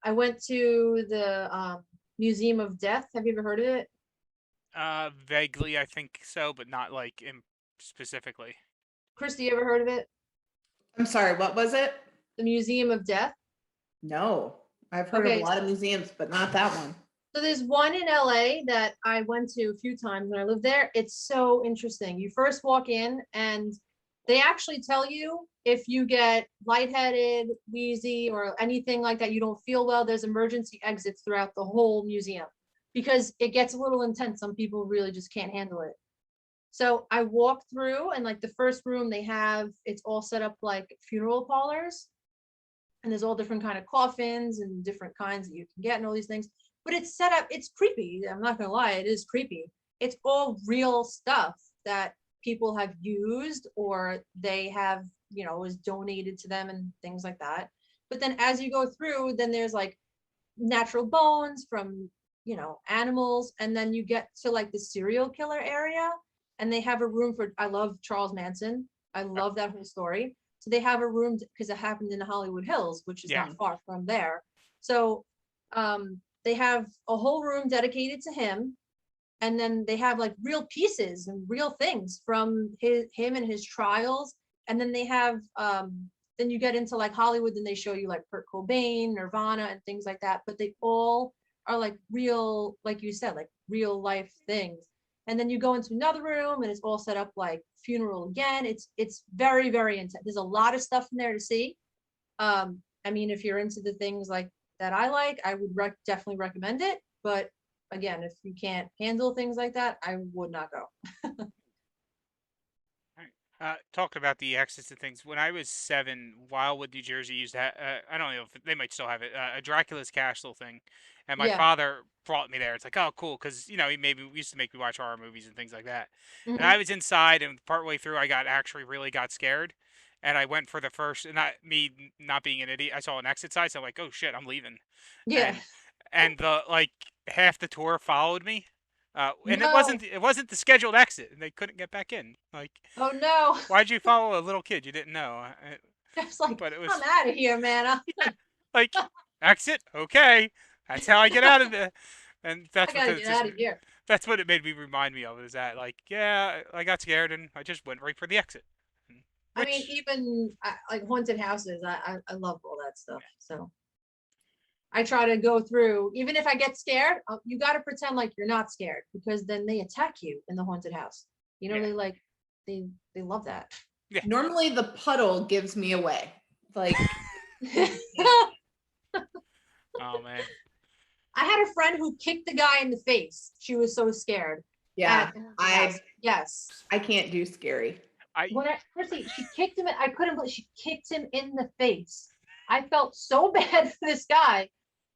I went to the Museum of Death. Have you ever heard of it? Vaguely, I think so, but not like specifically. Christy, you ever heard of it? I'm sorry, what was it? The Museum of Death? No, I've heard of a lot of museums, but not that one. So there's one in LA that I went to a few times when I lived there. It's so interesting. You first walk in and They actually tell you if you get lightheaded, wheezy, or anything like that, you don't feel well, there's emergency exits throughout the whole museum because it gets a little intense. Some people really just can't handle it. So I walked through, and like the first room they have, it's all set up like funeral parlors. And there's all different kind of coffins and different kinds that you can get and all these things. But it's set up, it's creepy. I'm not gonna lie, it is creepy. It's all real stuff that people have used or they have, was donated to them and things like that. But then as you go through, then there's like natural bones from, animals. And then you get to like the serial killer area, and they have a room for, I love Charles Manson. I love that whole story. So they have a room because it happened in the Hollywood Hills, which is not far from there. So they have a whole room dedicated to him. And then they have like real pieces and real things from him and his trials. And then they have, then you get into like Hollywood, and they show you like Kurt Cobain, Nirvana, and things like that. But they all are like real, like you said, like real life things. And then you go into another room, and it's all set up like funeral again. It's very, very intense. There's a lot of stuff in there to see. I mean, if you're into the things like that I like, I would definitely recommend it. But again, if you can't handle things like that, I would not go. Talking about the exits and things, when I was 7, Wildwood, New Jersey used that. I don't know if they might still have it. A Dracula's Castle thing, and my Yeah. father brought me there. It's like, oh, cool, because he maybe used to make me watch horror movies and things like that. And Mhm. I was inside, and partway through, I really got scared, and I went for the first. Not being an idiot, I saw an exit sign, so I'm like, oh shit, I'm leaving. Yeah. And the like half the tour followed me. And it No. wasn't the scheduled exit, and they couldn't get back in. Like, Oh no. why'd you follow a little kid you didn't know? It's like, But it I'm was out of here, man. yeah, like exit. Okay, that's how I get out of the. And I gotta get out of here. that's what it made me remind me of. Is that like, yeah, I got scared and I just went right for the exit. I mean, Which even like haunted houses, I love all that stuff. So I try to go through, even if I get scared, you got to pretend like you're not scared, because then they attack you in the haunted house. Yeah. They love that. Yeah. Normally the puddle gives me away. Like, oh man, I had a friend who kicked the guy in the face. She was so scared. yeah, Yes. I can't do scary. Chrissy, she kicked him. I couldn't believe she kicked him in the face. I felt so bad for this guy.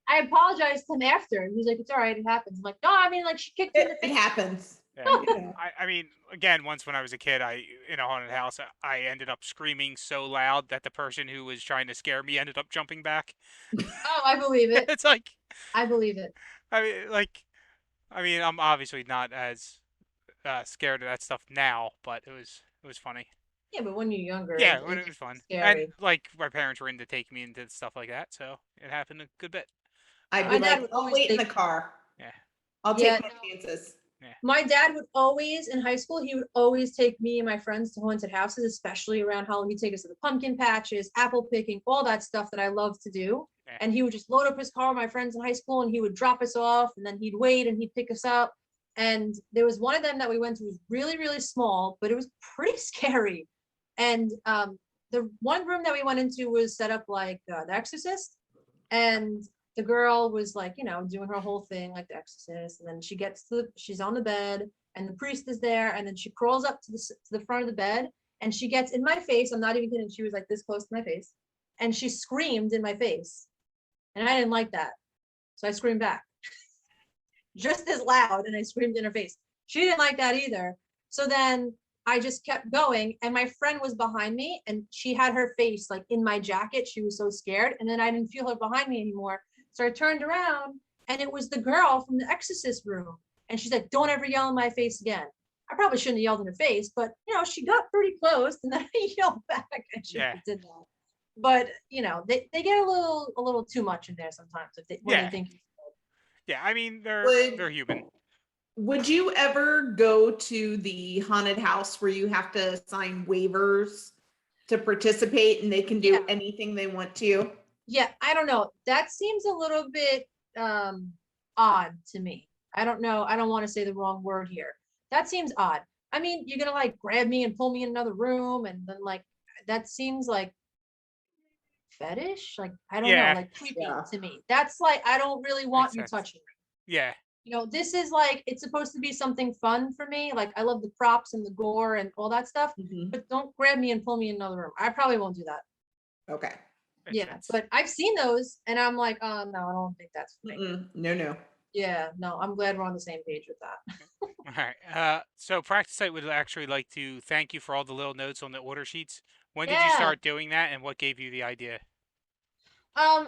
I apologized to him after, and he's like, "It's all right, it happens." I'm like, "No, I mean, like, she kicked him in the It face." happens. yeah. I mean, again, once when I was a kid, in a haunted house, I ended up screaming so loud that the person who was trying to scare me ended up jumping back. Oh, I believe it. It's like, I believe it. I mean, I'm obviously not as scared of that stuff now, but it was funny. Yeah, but when you're younger, Yeah, when it was fun, scary. and like my parents were into taking me into stuff like that, so it happened a good bit. I'd My be dad like, would I'll always wait in take- the car. Yeah. I'll Yeah, take my no. chances. My dad would always, in high school, he would always take me and my friends to haunted houses, especially around Halloween. He'd take us to the pumpkin patches, apple picking, all that stuff that I love to do. Yeah. And he would just load up his car with my friends in high school, and he would drop us off, and then he'd wait and he'd pick us up. And there was one of them that we went to, was really, really small, but it was pretty scary. And the one room that we went into was set up like The Exorcist. And the girl was like, doing her whole thing like The Exorcist. And then she's on the bed, and the priest is there. And then she crawls up to the front of the bed, and she gets in my face. I'm not even kidding. She was like this close to my face, and she screamed in my face. And I didn't like that. So I screamed back just as loud, and I screamed in her face. She didn't like that either. So then I just kept going, and my friend was behind me, and she had her face like in my jacket. She was so scared. And then I didn't feel her behind me anymore. So I turned around, and it was the girl from the Exorcist room. And she's like, "Don't ever yell in my face again." I probably shouldn't have yelled in her face, but she got pretty close, and then I yelled back. I shouldn't have did that. But they get a little too much in there sometimes when they think. Yeah, I mean, they're human. Would you ever go to the haunted house where you have to sign waivers to participate, and they can do anything they want to? Yeah, I don't know. That seems a little bit odd to me. I don't know. I don't want to say the wrong word here. That seems odd. I mean, you're gonna like grab me and pull me in another room, and then like that seems like fetish. Like I don't know, Yeah, like creepy Yeah. to me. That's like I don't really want makes you sense. touching me. Yeah. You know, this is like it's supposed to be something fun for me. Like I love the props and the gore and all that stuff, Mhm. but don't grab me and pull me in another room. I probably won't do that. Okay. Makes Yeah, sense. but I've seen those, and I'm like, oh no, I don't think that's for me. No, no. Yeah, no, I'm glad we're on the same page with that. All right. So Practice Site would actually like to thank you for all the little notes on the order sheets. When did you Yeah. start doing that, and what gave you the idea? I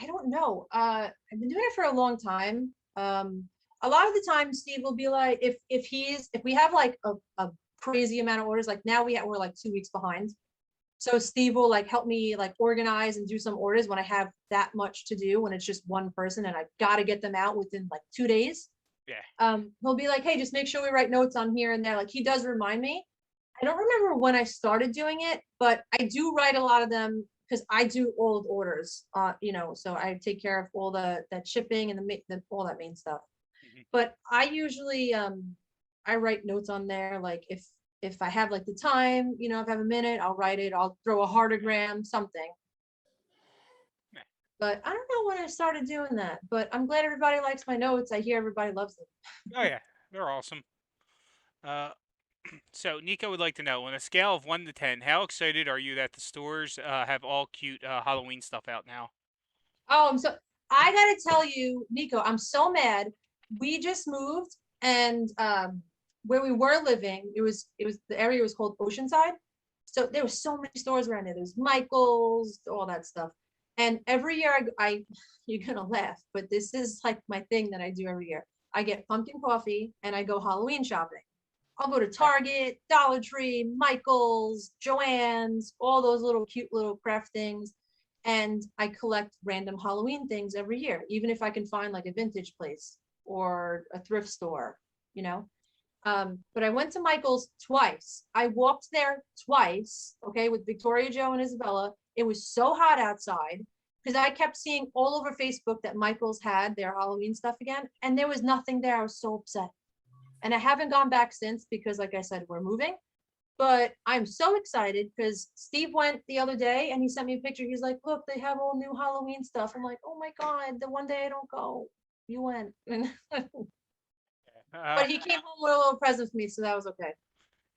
don't know. I've been doing it for a long time. A lot of the time Steve will be like, if we have like a crazy amount of orders, like now we're like 2 weeks behind. So Steve will like help me like organize and do some orders when I have that much to do, when it's just one person and I gotta get them out within like 2 days. Yeah. He'll be like, hey, just make sure we write notes on here and there. Like he does remind me. I don't remember when I started doing it, but I do write a lot of them because I do all the orders. You know, so I take care of all that shipping and all that main stuff. Mhm. But I usually I write notes on there, like if I have like the time, you know, if I have a minute, I'll write it. I'll throw a heartogram, something. Yeah. But I don't know when I started doing that. But I'm glad everybody likes my notes. I hear everybody loves them. Oh yeah, they're awesome. Uh, so Nico would like to know, on a scale of 1 to 10, how excited are you that the stores have all cute Halloween stuff out now? Oh, I gotta tell you, Nico, I'm so mad. We just moved and where we were living, it was the area was called Oceanside. So there was so many stores around there. There's Michael's, all that stuff. And every year you're gonna laugh, but this is like my thing that I do every year. I get pumpkin coffee and I go Halloween shopping. I'll go to Target, Dollar Tree, Michael's, Joann's, all those little cute little craft things. And I collect random Halloween things every year, even if I can find like a vintage place or a thrift store, you know. But I went to Michael's twice. I walked there twice, okay, with Victoria Joe and Isabella. It was so hot outside because I kept seeing all over Facebook that Michael's had their Halloween stuff again, and there was nothing there. I was so upset. And I haven't gone back since because, like I said, we're moving. But I'm so excited because Steve went the other day and he sent me a picture. He's like, look, they have all new Halloween stuff. I'm like, oh my God, the one day I don't go, you went. Uh, But he came home with a little present for me, so that was okay.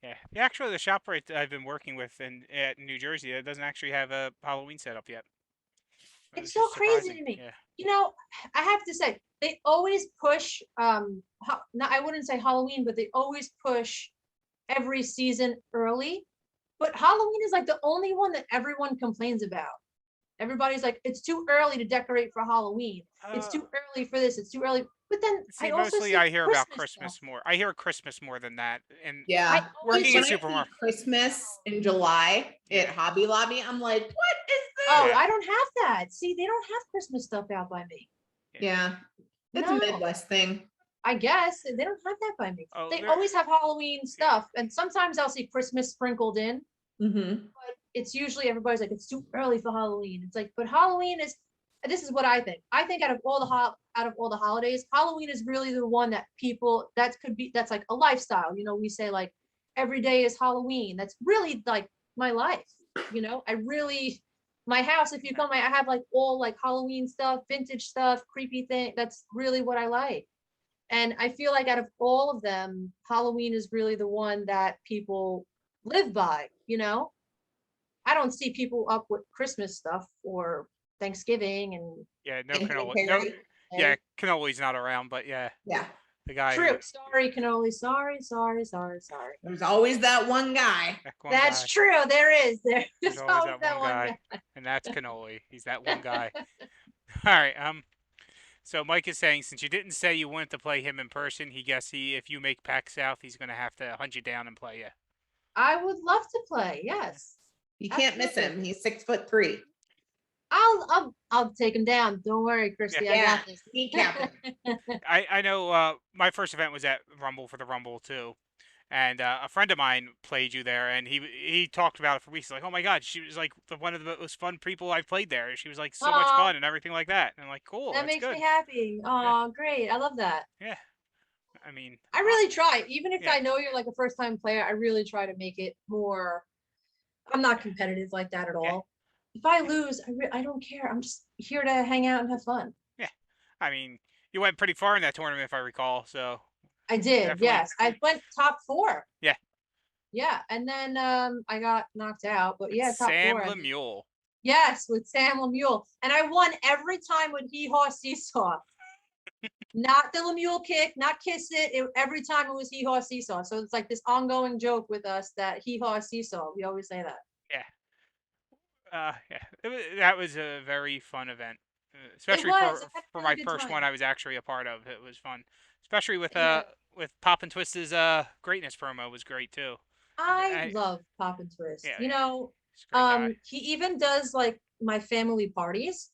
yeah. Actually, the shop right I've been working with at New Jersey, it doesn't actually have a Halloween setup yet. It was It's so just crazy surprising. to me. Yeah. You know, I have to say, they always push, no, I wouldn't say Halloween, but they always push every season early. But Halloween is like the only one that everyone complains about. Everybody's like, it's too early to decorate for Halloween. It's too early for this. It's too early. But then I See, also mostly see I hear about Christmas stuff. Christmas more. I hear Christmas more than that. And I Yeah. always working When in I see supermarket. Christmas in July at Yeah. Hobby Lobby, I'm like, what is this? Oh, Yeah. I don't have that. See, they don't have Christmas stuff out by me. Yeah. It's No. a Midwest thing. I guess they don't have that by me. Oh, They there- always have Halloween stuff, and sometimes I'll see Christmas sprinkled in. Mm-hmm. But it's usually everybody's like, it's too early for Halloween. It's like, but Halloween is. This is what I think. I think out of all the holidays, Halloween is really the one that people that's like a lifestyle. You know, we say like every day is Halloween. That's really like my life. You know, my house. If you come, I have like all like Halloween stuff, vintage stuff, creepy thing. That's really what I like. And I feel like out of all of them, Halloween is really the one that people live by, you know? I don't see people up with Christmas stuff or Thanksgiving and yeah, no And cannoli. No, Harry. yeah, cannoli's not around, but yeah, Yeah. the guy. true. Sorry, cannoli. Sorry. There's always that one guy. That one That's guy. true. There is. There's There's always always that one guy, and that's cannoli. He's that one guy. All right. So Mike is saying, since you didn't say you wanted to play him in person, if you make PAC South, he's gonna have to hunt you down and play you. I would love to play. Yes. You can't miss him. Absolutely. He's 6'3". I'll take him down. Don't worry, Christy. I Yeah. got this. Kneecap him. I know. My first event was at Rumble for the Rumble too, and a friend of mine played you there, and he talked about it for weeks. Like, oh my god, she was like one of the most fun people I've played there. She was like so much Aw. fun and everything like that. And I'm like, cool, That that's makes good. me happy. Oh, great. I love that. Yeah. I mean, I really try. Even if yeah. I know you're like a first time player, I really try to make it more. I'm not competitive like that at all. If I lose, I don't care. I'm just here to hang out and have fun. Yeah. I mean, you went pretty far in that tournament, if I recall. So I did. definitely. Yes, I went top 4. Yeah. Yeah, and then I got knocked out, but yeah, It's top Sam 4. Lemuel. Yes, with Sam Lemuel, and I won every time with Hee Haw Seesaw. Not the Lemuel kick, not kiss it. Every time it was Hee Haw Seesaw. So it's like this ongoing joke with us that Hee Haw Seesaw. We always say that. Yeah. Yeah. That was a very fun event, It especially was. I had a for really my good first one. time. I was actually a part of. It was fun, especially Yeah, with Pop and Twist's greatness promo was great too. I I, love Pop and Twist. yeah, yeah. He's a great guy. He even does like my family parties.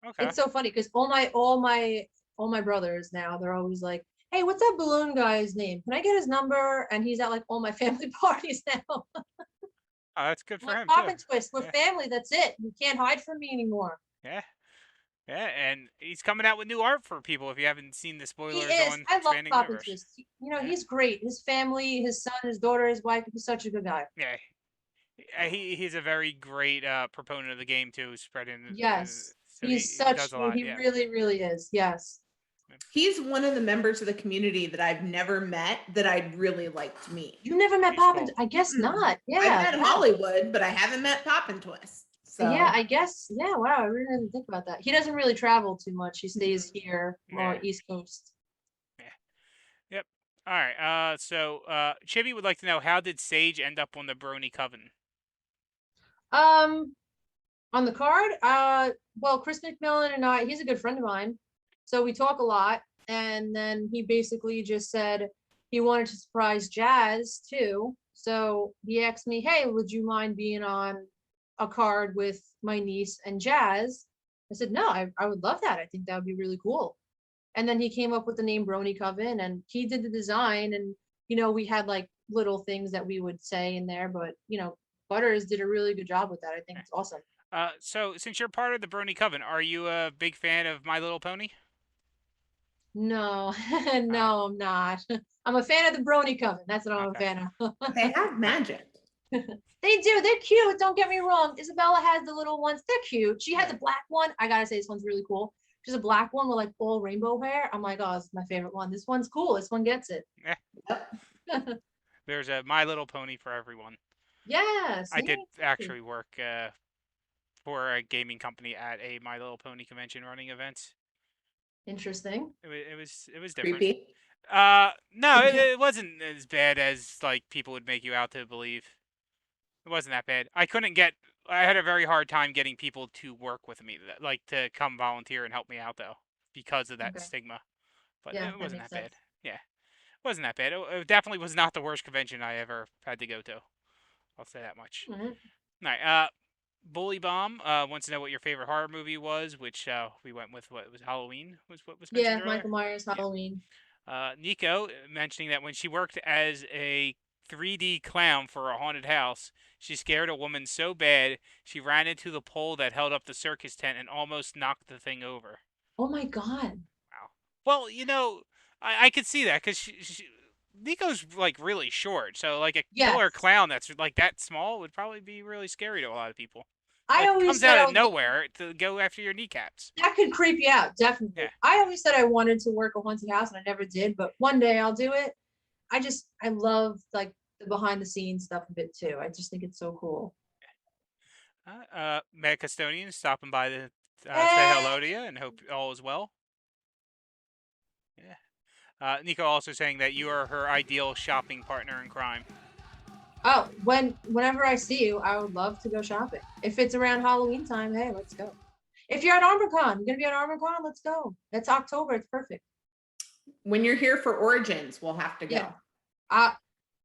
Okay. It's so funny because all my brothers now, they're always like, "Hey, what's that balloon guy's name? Can I get his number?" And he's at like all my family parties now. Oh, that's good I'm for like, him Pop too. and Twist, we're Yeah. family. That's it. You can't hide from me anymore. Yeah. Yeah, and he's coming out with new art for people. If you haven't seen the He spoilers is. on I love Expanding Pop and Universe, Twist. yeah, He's great. His family, his son, his daughter, his wife. He's such a good guy. yeah, he's a very great proponent of the game too, spreading. Yes, So he does a lot. he Yeah. really, really is. Yes. He's one of the members of the community that I've never met that I'd really like to meet. You never met He's Pop cool. and I guess not. Yeah. I've met yeah. Hollywood, but I haven't met Pop and Twist. So Yeah, I guess. Yeah, wow. I really didn't think about that. He doesn't really travel too much. He stays here, more Yeah. East Coast. Yeah. Yep. All right. So Chibi would like to know, how did Sage end up on the Brony Coven? Um, on the card, well, Chris McMillan and he's a good friend of mine, so we talk a lot. And then he basically just said he wanted to surprise Jazz too. So he asked me, "Hey, would you mind being on a card with my niece and Jazz?" I said, "No, I would love that. I think that would be really cool." And then he came up with the name Brony Coven, and he did the design. And we had like little things that we would say in there, but Butters did a really good job with that. I think it's awesome. So since you're part of the Brony Coven, are you a big fan of My Little Pony? No, no, I'm not. I'm a fan of the Brony Coven. That's what I'm a Okay. fan of. they have magic. They do. They're cute. Don't get me wrong. Isabella has the little ones. They're cute. She has a black one. I gotta say, this one's really cool. She's a black one with like all rainbow hair. I'm like, oh, it's my favorite one. This one's cool. This one gets it. There's a My Little Pony for everyone. Yeah. I did see? actually work for a gaming company at a My Little Pony convention running events. Interesting. It was different. Creepy. No, it wasn't as bad as like people would make you out to believe. It wasn't that bad. I had a very hard time getting people to work with me, like to come volunteer and help me out though, because of that Okay. stigma. But Yeah, it that wasn't makes that bad. sense. Yeah, it wasn't that bad. It definitely was not the worst convention I ever had to go to. I'll say that much. All right. All right. Bully Bomb wants to know what your favorite horror movie was, which we went with. What was Halloween? Was what was mentioned Yeah, earlier? Michael Myers, Yeah. Halloween. Nico mentioning that when she worked as a 3D clown for a haunted house, she scared a woman so bad she ran into the pole that held up the circus tent and almost knocked the thing over. Oh my God. Wow. Well, I could see that because Nico's like really short, so like a Yes. killer clown that's like that small would probably be really scary to a lot of people. I Like, always comes said out I of was nowhere to go after your kneecaps. that could creep you out, definitely. Yeah. I always said I wanted to work a haunted house and I never did, but one day I'll do it. I love like the behind the scenes stuff of it too. I just think it's so cool. Meta Custodian stopping by to say Hey! hello to you and hope all is well. Yeah. Nico also saying that you are her ideal shopping partner in crime. Oh, whenever I see you, I would love to go shopping. If it's around Halloween time, hey, let's go. If you're at ArmorCon, you're gonna be at ArmorCon, let's go. It's October, it's perfect. When you're here for Origins, we'll have to go. Yeah.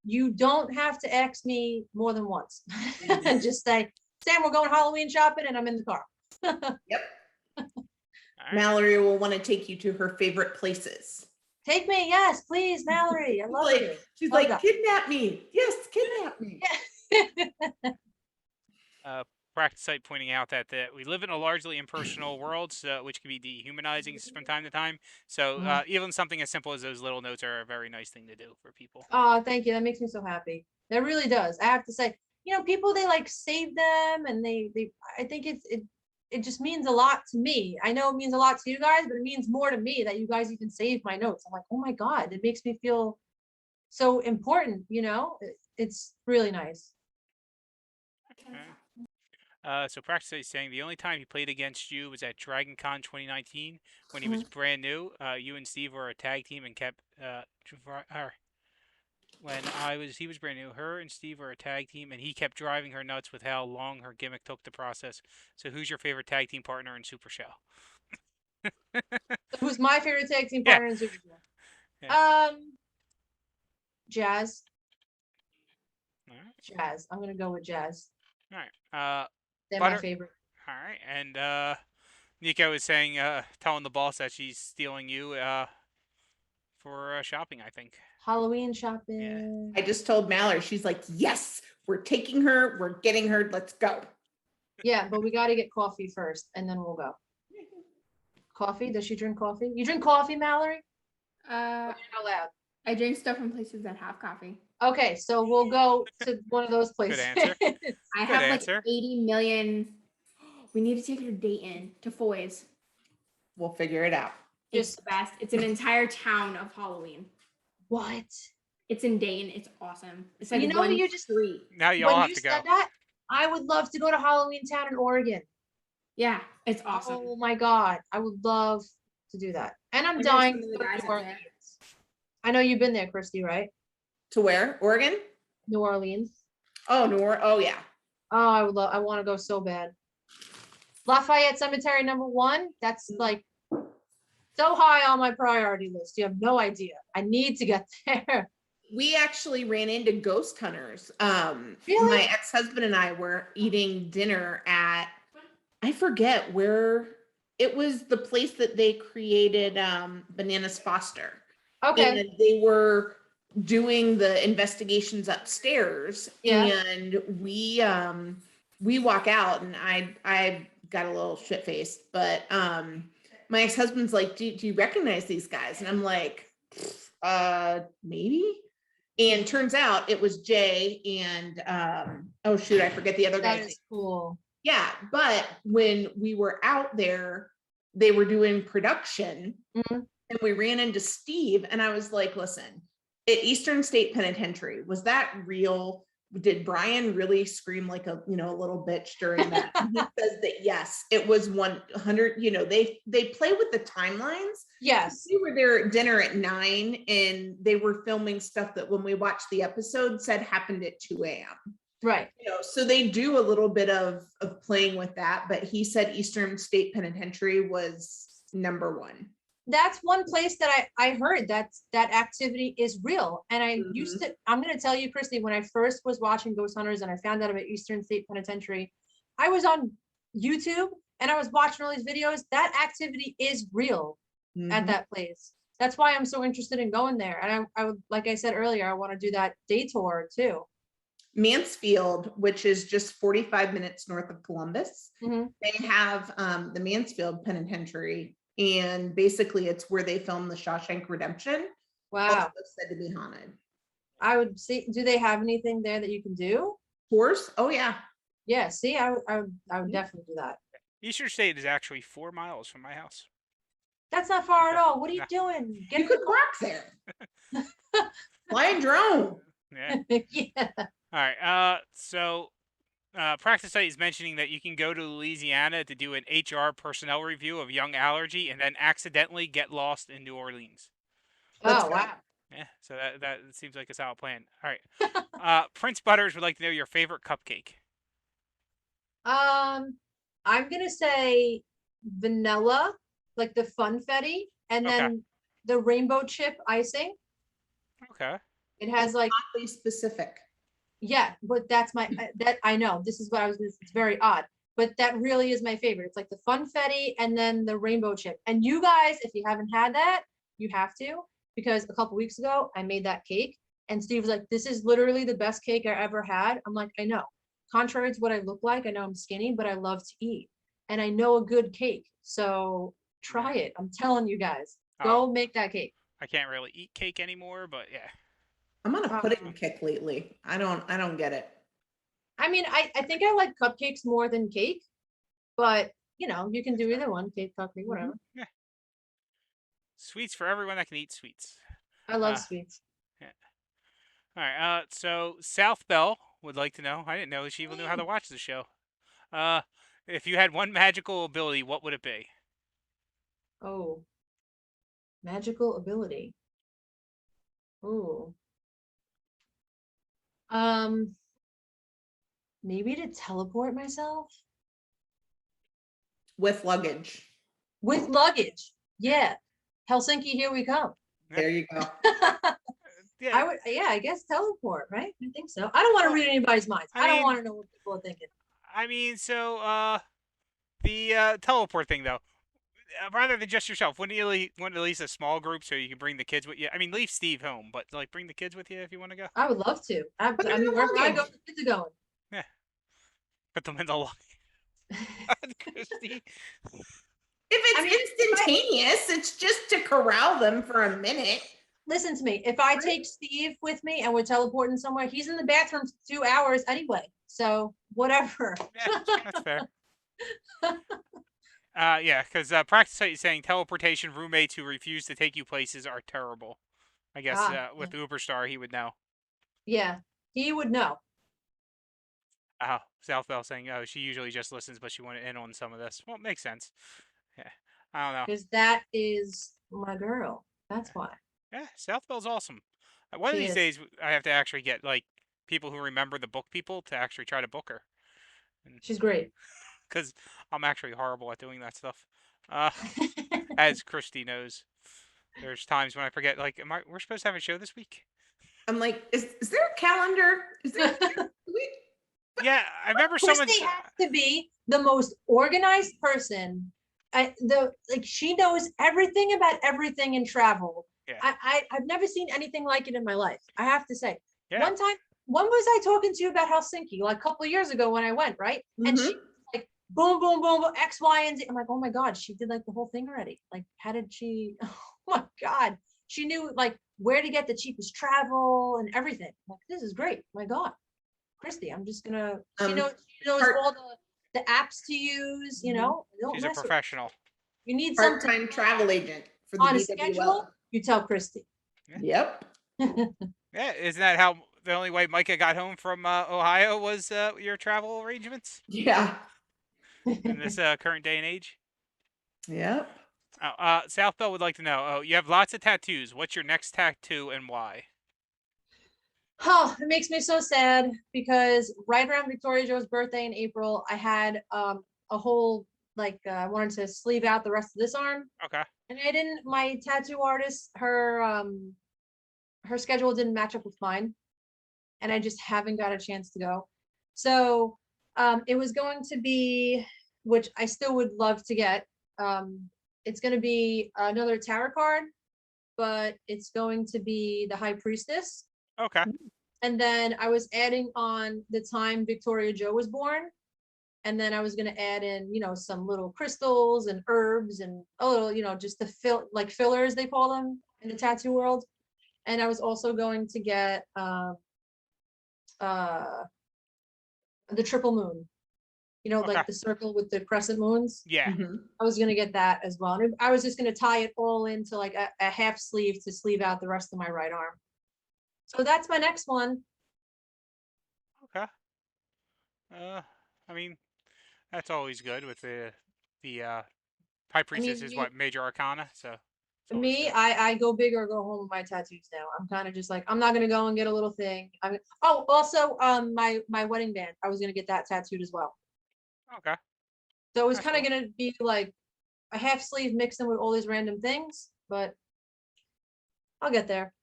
You don't have to ask me more than once. And just say, Sam, we're going Halloween shopping and I'm in the car. Yep. All right. Mallory will want to take you to her favorite places. Take me, yes, please, Mallory. I love you. She's Oh, like, God. kidnap me. Yes, kidnap me. practice site pointing out that we live in a largely impersonal world, so, which can be dehumanizing from time to time. So even something as simple as those little notes are a very nice thing to do for people. Oh, thank you. That makes me so happy. That really does. I have to say, people, they like save them, and I think it just means a lot to me. I know it means a lot to you guys, but it means more to me that you guys even save my notes. I'm like, oh my God, it makes me feel so important, it's really nice. Okay. So practice is saying the only time he played against you was at Dragon Con 2019 when he was brand new. You and Steve were a tag team and kept when he was brand new. Her and Steve were a tag team, and he kept driving her nuts with how long her gimmick took to process. So who's your favorite tag team partner in Super Show? Who's my favorite tag team Yeah. partner in Super Show? Yeah. Jazz. All right. Jazz. I'm gonna go with Jazz. All right. They're Butter. my favorite. All right. And Nico was saying, telling the boss that she's stealing you for shopping, I think. Halloween shopping. I just told Mallory, she's like, yes, we're taking her, we're getting her, let's go. Yeah, but we got to get coffee first, and then we'll go. Coffee? Does she drink coffee? You drink coffee, Mallory? Uh, You're not allowed. I drink stuff from places that have coffee. Okay, so we'll go to one of those places. answer. I have like 80 million. We need to take her to Dayton, to Foy's. We'll figure it out. It's the best. It's an entire town of Halloween. What? It's in Dayton. It's awesome. It's like you just street. Now you all when have you to go. said that, I would love to go to Halloween Town in Oregon. Yeah, it's awesome. Oh my God, I would love to do that. And I'm I know dying some to of the go to guys New up there. Orleans. I know you've been there, Christy, right? To where? Oregon? New Orleans. Oh, oh yeah. Oh, I want to go so bad. Lafayette Cemetery #1. That's like so high on my priority list. You have no idea. I need to get there. We actually ran into ghost hunters. Really? My ex-husband and I were eating dinner at, I forget where, it was the place that they created Bananas Foster. Okay. And they were doing the investigations upstairs. Yeah. And we walk out, and I got a little shit faced, but my ex-husband's like, do you recognize these guys? And I'm like, maybe. And turns out it was Jay and oh shoot, I forget the other That guy's is cool. Yeah, but when we were out there, they were doing production, and we ran into Steve, and I was like, listen, at Eastern State Penitentiary, was that real? Did Brian really scream like a little bitch during that? He says that yes, it was 100. They play with the timelines. Yes. We were there at dinner at 9, and they were filming stuff that when we watched the episode said happened at 2 a.m. Right. So they do a little bit of playing with that, but he said Eastern State Penitentiary was #1. That's one place that I heard that activity is real. And I used to, I'm going to tell you, Christy, when I first was watching Ghost Hunters and I found out about Eastern State Penitentiary, I was on YouTube and I was watching all these videos. That activity is real at that place. That's why I'm so interested in going there. And I would, like I said earlier, I want to do that day tour too. Mansfield, which is just 45 minutes north of Columbus, Mhm. they have the Mansfield Penitentiary, and basically it's where they filmed the Shawshank Redemption. Wow. Also said to be haunted. I would see, do they have anything there that you can do? Tours? Oh yeah. Yeah, see, I would definitely do that. Eastern State is actually 4 miles from my house. That's not far at all. What are you doing? You could walk there. Fly a drone. Yeah. Yeah. All right. So Practice Site is mentioning that you can go to Louisiana to do an HR personnel review of Young Allergy and then accidentally get lost in New Orleans. Oh, wow. Yeah, so that seems like a solid plan. All right. Prince Butters would like to know your favorite cupcake. I'm gonna say vanilla, like the funfetti, and Okay. then the rainbow chip icing. Okay. It has like, Oddly specific. yeah, but that's my, that I know, this is what I was, it's very odd, but that really is my favorite. It's like the funfetti and then the rainbow chip. And you guys, if you haven't had that, you have to, because a couple weeks ago I made that cake and Steve was like, this is literally the best cake I ever had. I'm like, I know. contrary to what I look like, I know I'm skinny, but I love to eat. And I know a good cake. So try it. I'm telling you guys. Go make that cake. I can't really eat cake anymore, but yeah. I'm on a pudding kick lately. I don't get it. I mean, I think I like cupcakes more than cake, but you know, you can do either one, cake, cupcake, whatever. Yeah. Sweets for everyone that can eat sweets. I love sweets. Yeah. All right. So South Bell would like to know. I didn't know she even knew how to watch the show. If you had one magical ability, what would it be? Oh, magical ability. Oh. Maybe to teleport myself with luggage. With luggage. Yeah. Helsinki, here we come. There you go. Yeah. I guess teleport, right? I think so. I don't want to read anybody's minds. I don't want to know what people are thinking. I mean, so the teleport thing though, rather than just yourself, wouldn't you want at least a small group so you can bring the kids with you? I mean, leave Steve home, but like bring the kids with you if you want to go. I would love to. I mean, wherever I go, the kids are going. Yeah. Put them in the line. Christy. If it's instantaneous, it's just to corral them for a minute. Listen to me. If I take Steve with me and we're teleporting somewhere, he's in the bathroom 2 hours anyway. So whatever. Yeah, that's fair. Yeah, because practice is saying teleportation roommates who refuse to take you places are terrible. I guess with Uberstar, he would know. Yeah, he would know. Oh, South Bell saying, oh, she usually just listens, but she wanted in on some of this. Well, it makes sense. Yeah, I don't know. Because that is my girl. That's why. Yeah, South Bell's awesome. One of these days, I have to actually get like people who remember the book people to actually try to book her. She's great. Because I'm actually horrible at doing that stuff. As Christy knows, there's times when I forget. Like, we're supposed to have a show this week? I'm like, is there a calendar? Is there? Yeah, I remember someone. Christy has to be the most organized person. She knows everything about everything in travel. Yeah. I've never seen anything like it in my life. I have to say. Yeah. One time, when was I talking to you about Helsinki? Like a couple of years ago when I went, right? And she like boom, boom, boom, boom, X, Y, and Z. I'm like, oh my God, she did like the whole thing already. Like, how did she? Oh my God, she knew like where to get the cheapest travel and everything. I'm like, this is great. My God, Christy, I'm just gonna. She knows all the apps to use. You know, she's a professional. You need part-time travel agent for the on a BWL. schedule. You tell Christy. Yep. Yeah, isn't that how the only way Micah got home from Ohio was your travel arrangements? Yeah. In this current day and age. Yep. South Bell would like to know. Oh, you have lots of tattoos. What's your next tattoo and why? Oh, it makes me so sad because right around Victoria Jo's birthday in April, I had a whole I wanted to sleeve out the rest of this arm. Okay. And I didn't. My tattoo artist, her schedule didn't match up with mine, and I just haven't got a chance to go. So it was going to be, which I still would love to get. It's going to be another tarot card, but it's going to be the High Priestess. Okay. And then I was adding on the time Victoria Jo was born. And then I was going to add in, some little crystals and herbs and just the fillers, they call them in the tattoo world. And I was also going to get the triple moon, like the circle with the crescent moons. Yeah. I was going to get that as well. And I was just going to tie it all into like a half sleeve to sleeve out the rest of my right arm. So that's my next one. Okay. I mean, that's always good with the High Priestess is what, Major Arcana, so. Me, I go big or go home with my tattoos now. I'm kind of just like, I'm not gonna go and get a little thing. Also my wedding band, I was gonna get that tattooed as well. Okay. So it was kind of gonna be like a half sleeve mixing with all these random things, but I'll get there.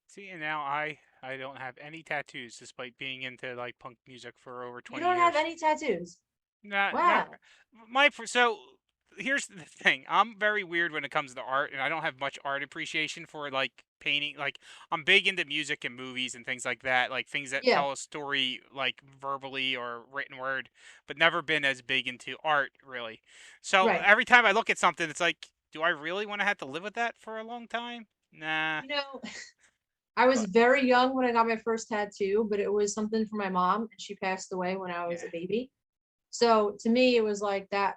See, and now I don't have any tattoos despite being into like punk music for over 20 years. You don't have any tattoos? Nah, wow. So here's the thing. I'm very weird when it comes to art, and I don't have much art appreciation for like painting. Like I'm big into music and movies and things like that, like things that Yeah, tell a story like verbally or written word, but never been as big into art really. So right. every time I look at something, it's like, do I really want to have to live with that for a long time? Nah. You know, I was But very young when I got my first tattoo, but it was something for my mom, and she passed away when I was yeah, a baby. So to me, it was like that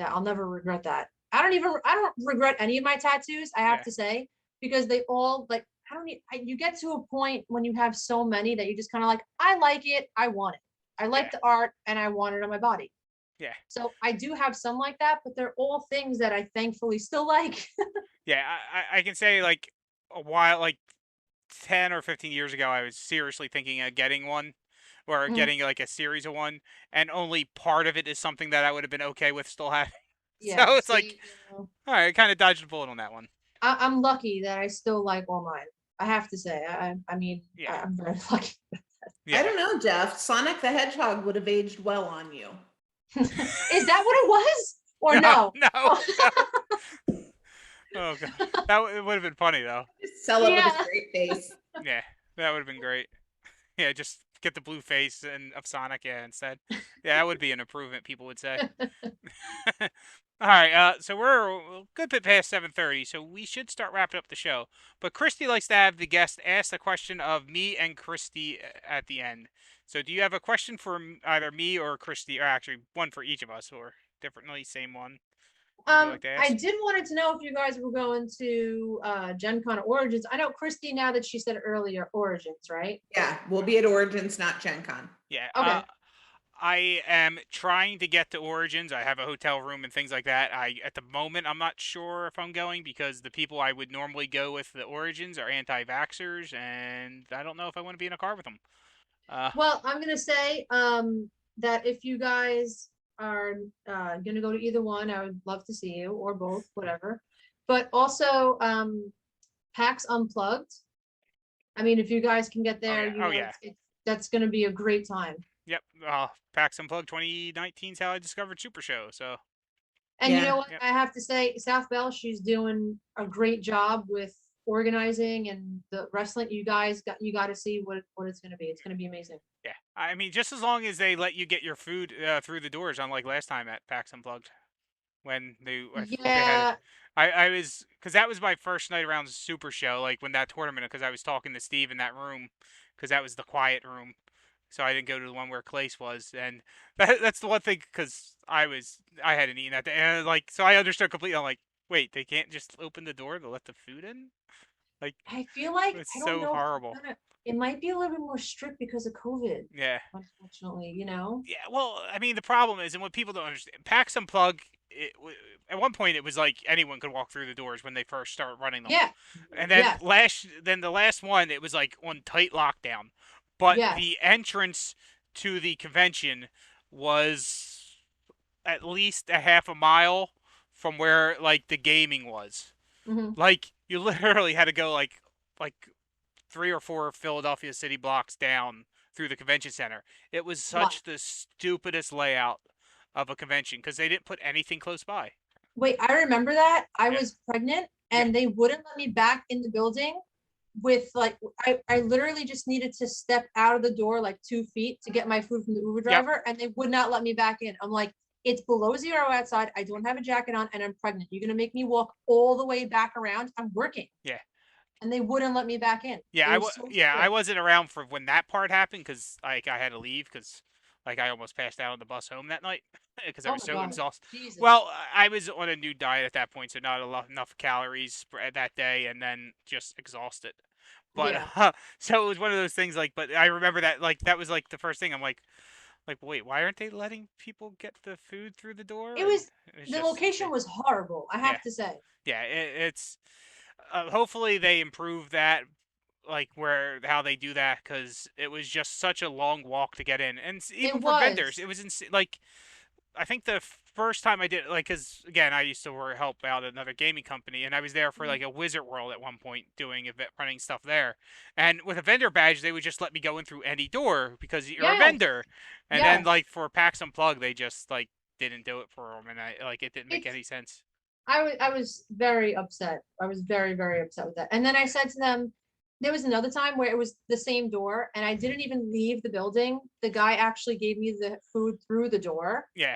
I'll never regret that. I don't regret any of my tattoos, I have yeah, to say, because they all like, I don't need, you get to a point when you have so many that you just kind of like, I like it, I want it. I yeah, like the art and I want it on my body. yeah, So I do have some like that, but they're all things that I thankfully still like. yeah. I can say like a while, like 10 or 15 years ago, I was seriously thinking of getting one, or Mhm. getting like a series of one, and only part of it is something that I would have been okay with still having. Yeah, So it's like, see, you know, all right, I kind of dodged a bullet on that one. I'm lucky that I still like all mine. I have to say, I mean, Yeah, I'm very lucky. I yeah. don't know, Jeff. Sonic the Hedgehog would have aged well on you. Is that what it was? Or No, no? no, Oh, no. Oh god, it would have been funny though. Just sell it with a yeah. straight face. Yeah, that would have been great. Yeah, just get the blue face and of Sonic, yeah, instead. Yeah, that would be an improvement, people would say. All right, so we're a good bit past 7:30, so we should start wrapping up the show. But Christy likes to have the guest ask the question of me and Christy at the end. So, do you have a question for either me or Christy, or actually one for each of us, or differently, same one? Would you like to I ask? did wanted to know if you guys were going to Gen Con Origins. I know Christy, now that she said earlier, Origins, right? Yeah, we'll be at Origins, not Gen Con. Yeah. Okay. I am trying to get to Origins. I have a hotel room and things like that. At the moment, I'm not sure if I'm going because the people I would normally go with the Origins are anti-vaxxers, and I don't know if I want to be in a car with them. Uh, Well, I'm gonna say that if you guys are gonna go to either one, I would love to see you, or both, whatever. But also PAX Unplugged. I mean, if you guys can get oh there, yeah, you oh know, yeah, that's gonna be a great time. yep. PAX Unplugged 2019 is how I discovered Super Show. So And you Yeah. know what? yep, I have to say, South Bell, she's doing a great job with organizing and the wrestling. You got to see what it's going to be. It's going to be amazing. yeah. I mean, just as long as they let you get your food through the doors, unlike last time at PAX Unplugged. When I think they had it. Yeah, I was, because that was my first night around the Super Show, like when that tournament, because I was talking to Steve in that room, because that was the quiet room, so I didn't go to the one where Clace was, and that's the one thing, because I hadn't eaten that day, and like, so I understood completely. I'm like, wait, they can't just open the door to let the food in? Like, I feel like it's I don't so know if horrible. it might be a little bit more strict because of COVID, Yeah. unfortunately. You know. Yeah, well, I mean, the problem is, and what people don't understand, PAX Unplug, at one point it was like anyone could walk through the doors when they first started running them, Yeah. and Yes. then the last one it was like on tight lockdown, but Yes. the entrance to the convention was at least a half a mile from where like the gaming was. Hmm. Like you literally had to go like 3 or 4 Philadelphia city blocks down through the convention center. It was Why? such the stupidest layout of a convention because they didn't put anything close by. Wait, I remember that. I Yeah, was pregnant yeah, and they wouldn't let me back in the building with like I literally just needed to step out of the door like 2 feet to get my food from the Uber yep, driver and they would not let me back in. I'm like, it's below zero outside. I don't have a jacket on and I'm pregnant. You're gonna make me walk all the way back around. I'm working. yeah. And they wouldn't let me back in. Yeah, It was so I strict. wasn't around for when that part happened because like I had to leave because like I almost passed out on the bus home that night because I Oh was my so God. exhausted. Jesus. Well, I was on a new diet at that point, so not enough calories that day, and then just exhausted. But Yeah. so it was one of those things. Like, but I remember that like that was like the first thing. I'm like wait, why aren't they letting people get the food through the door? It And was it was the just location was horrible, I yeah, have to say. yeah. It's hopefully they improve that like where how they do that because it was just such a long walk to get in and It even for vendors was. it was like I think the first time I did like because again I used to help out at another gaming company and I was there for Mhm. like a Wizard World at one point doing event running stuff there and with a vendor badge they would just let me go in through any door because you're a Yes. vendor and then Yes. like for PAX Unplugged they just like didn't do it for them, and it didn't make any sense. I was very upset. I was very, very upset with that. And then I said to them, there was another time where it was the same door and I didn't even leave the building. The guy actually gave me the food through the door. Yeah.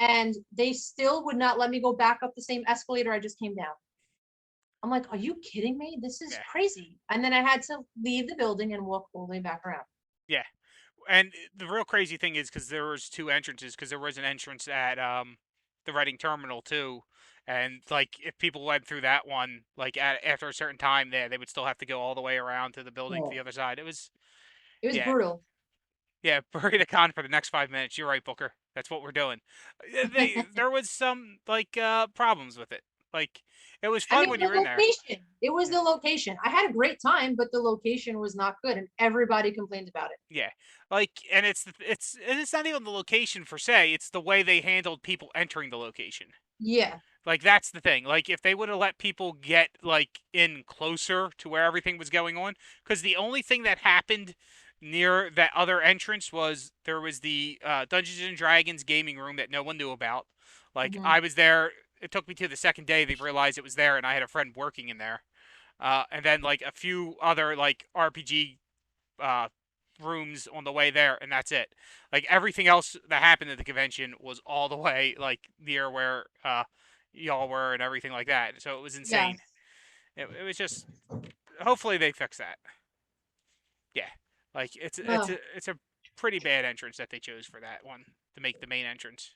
And they still would not let me go back up the same escalator I just came down. I'm like, are you kidding me? This is crazy. And then I had to leave the building and walk all the way back around. Yeah. And the real crazy thing is because there was two entrances, because there was an entrance at the Reading Terminal too, and like if people went through that one, like after a certain time there, they would still have to go all the way around to the building to the other side. It was brutal. Yeah, bury the con for the next 5 minutes. You're right, Booker. That's what we're doing. There was some problems with it. Like it was fun when you're in there. It was the location. I had a great time, but the location was not good, and everybody complained about it. Yeah, and it's not even the location per se. It's the way they handled people entering the location. Yeah. Like that's the thing. Like if they would have let people get in closer to where everything was going on, because the only thing that happened near that other entrance was there was the Dungeons and Dragons gaming room that no one knew about. I was there. It took me to the second day they realized it was there, and I had a friend working in there. And then a few other RPG rooms on the way there, and that's it. Everything else that happened at the convention was all the way near where y'all were and everything like that. So it was insane. Yeah. It was just. Hopefully they fix that. Yeah, it's a pretty bad entrance that they chose for that one to make the main entrance.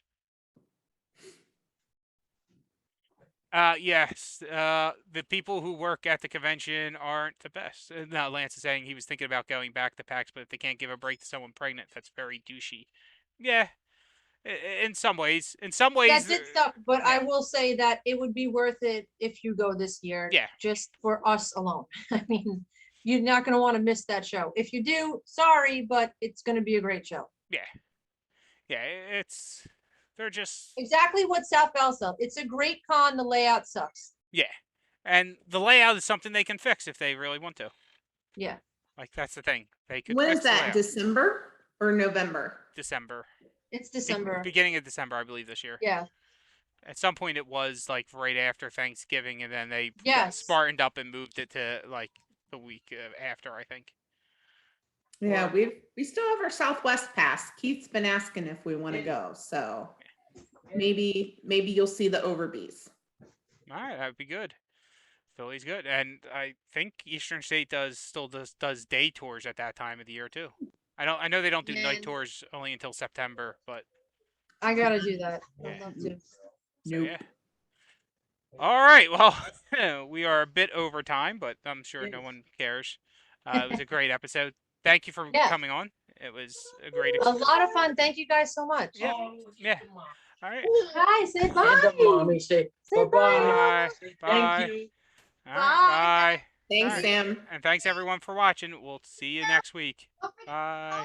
Yes. The people who work at the convention aren't the best. Now, Lance is saying he was thinking about going back to PAX, but if they can't give a break to someone pregnant, that's very douchey. Yeah, in some ways. That did suck, but I will say that it would be worth it if you go this year. Yeah. Just for us alone. I mean, you're not going to want to miss that show. If you do, sorry, but it's going to be a great show. Yeah. Yeah, they're just exactly what South Bell said. It's a great con. The layout sucks. Yeah, and the layout is something they can fix if they really want to. Yeah, that's the thing. They could. When is that? December or November? December. It's December. Beginning of December, I believe, this year. Yeah. At some point, it was right after Thanksgiving, and then they spartaned up and moved it to the week after, I think. Yeah, we still have our Southwest pass. Keith's been asking if we want to go, so maybe you'll see the Overbees. All right, that would be good. Philly's good, and I think Eastern State still does day tours at that time of the year too. I know they don't do night tours only until September, but I gotta do that. I'd love to. So, yeah. All right. Well, we are a bit over time, but I'm sure no one cares. It was a great episode. Thank you for coming on. It was a great experience. A lot of fun. Thank you guys so much. Yeah. Yeah. All right. Hi. Say bye. Mommy, say bye. Bye. Thank you. All right, bye. Thanks, Sam. And thanks everyone for watching. We'll see you next week. Bye.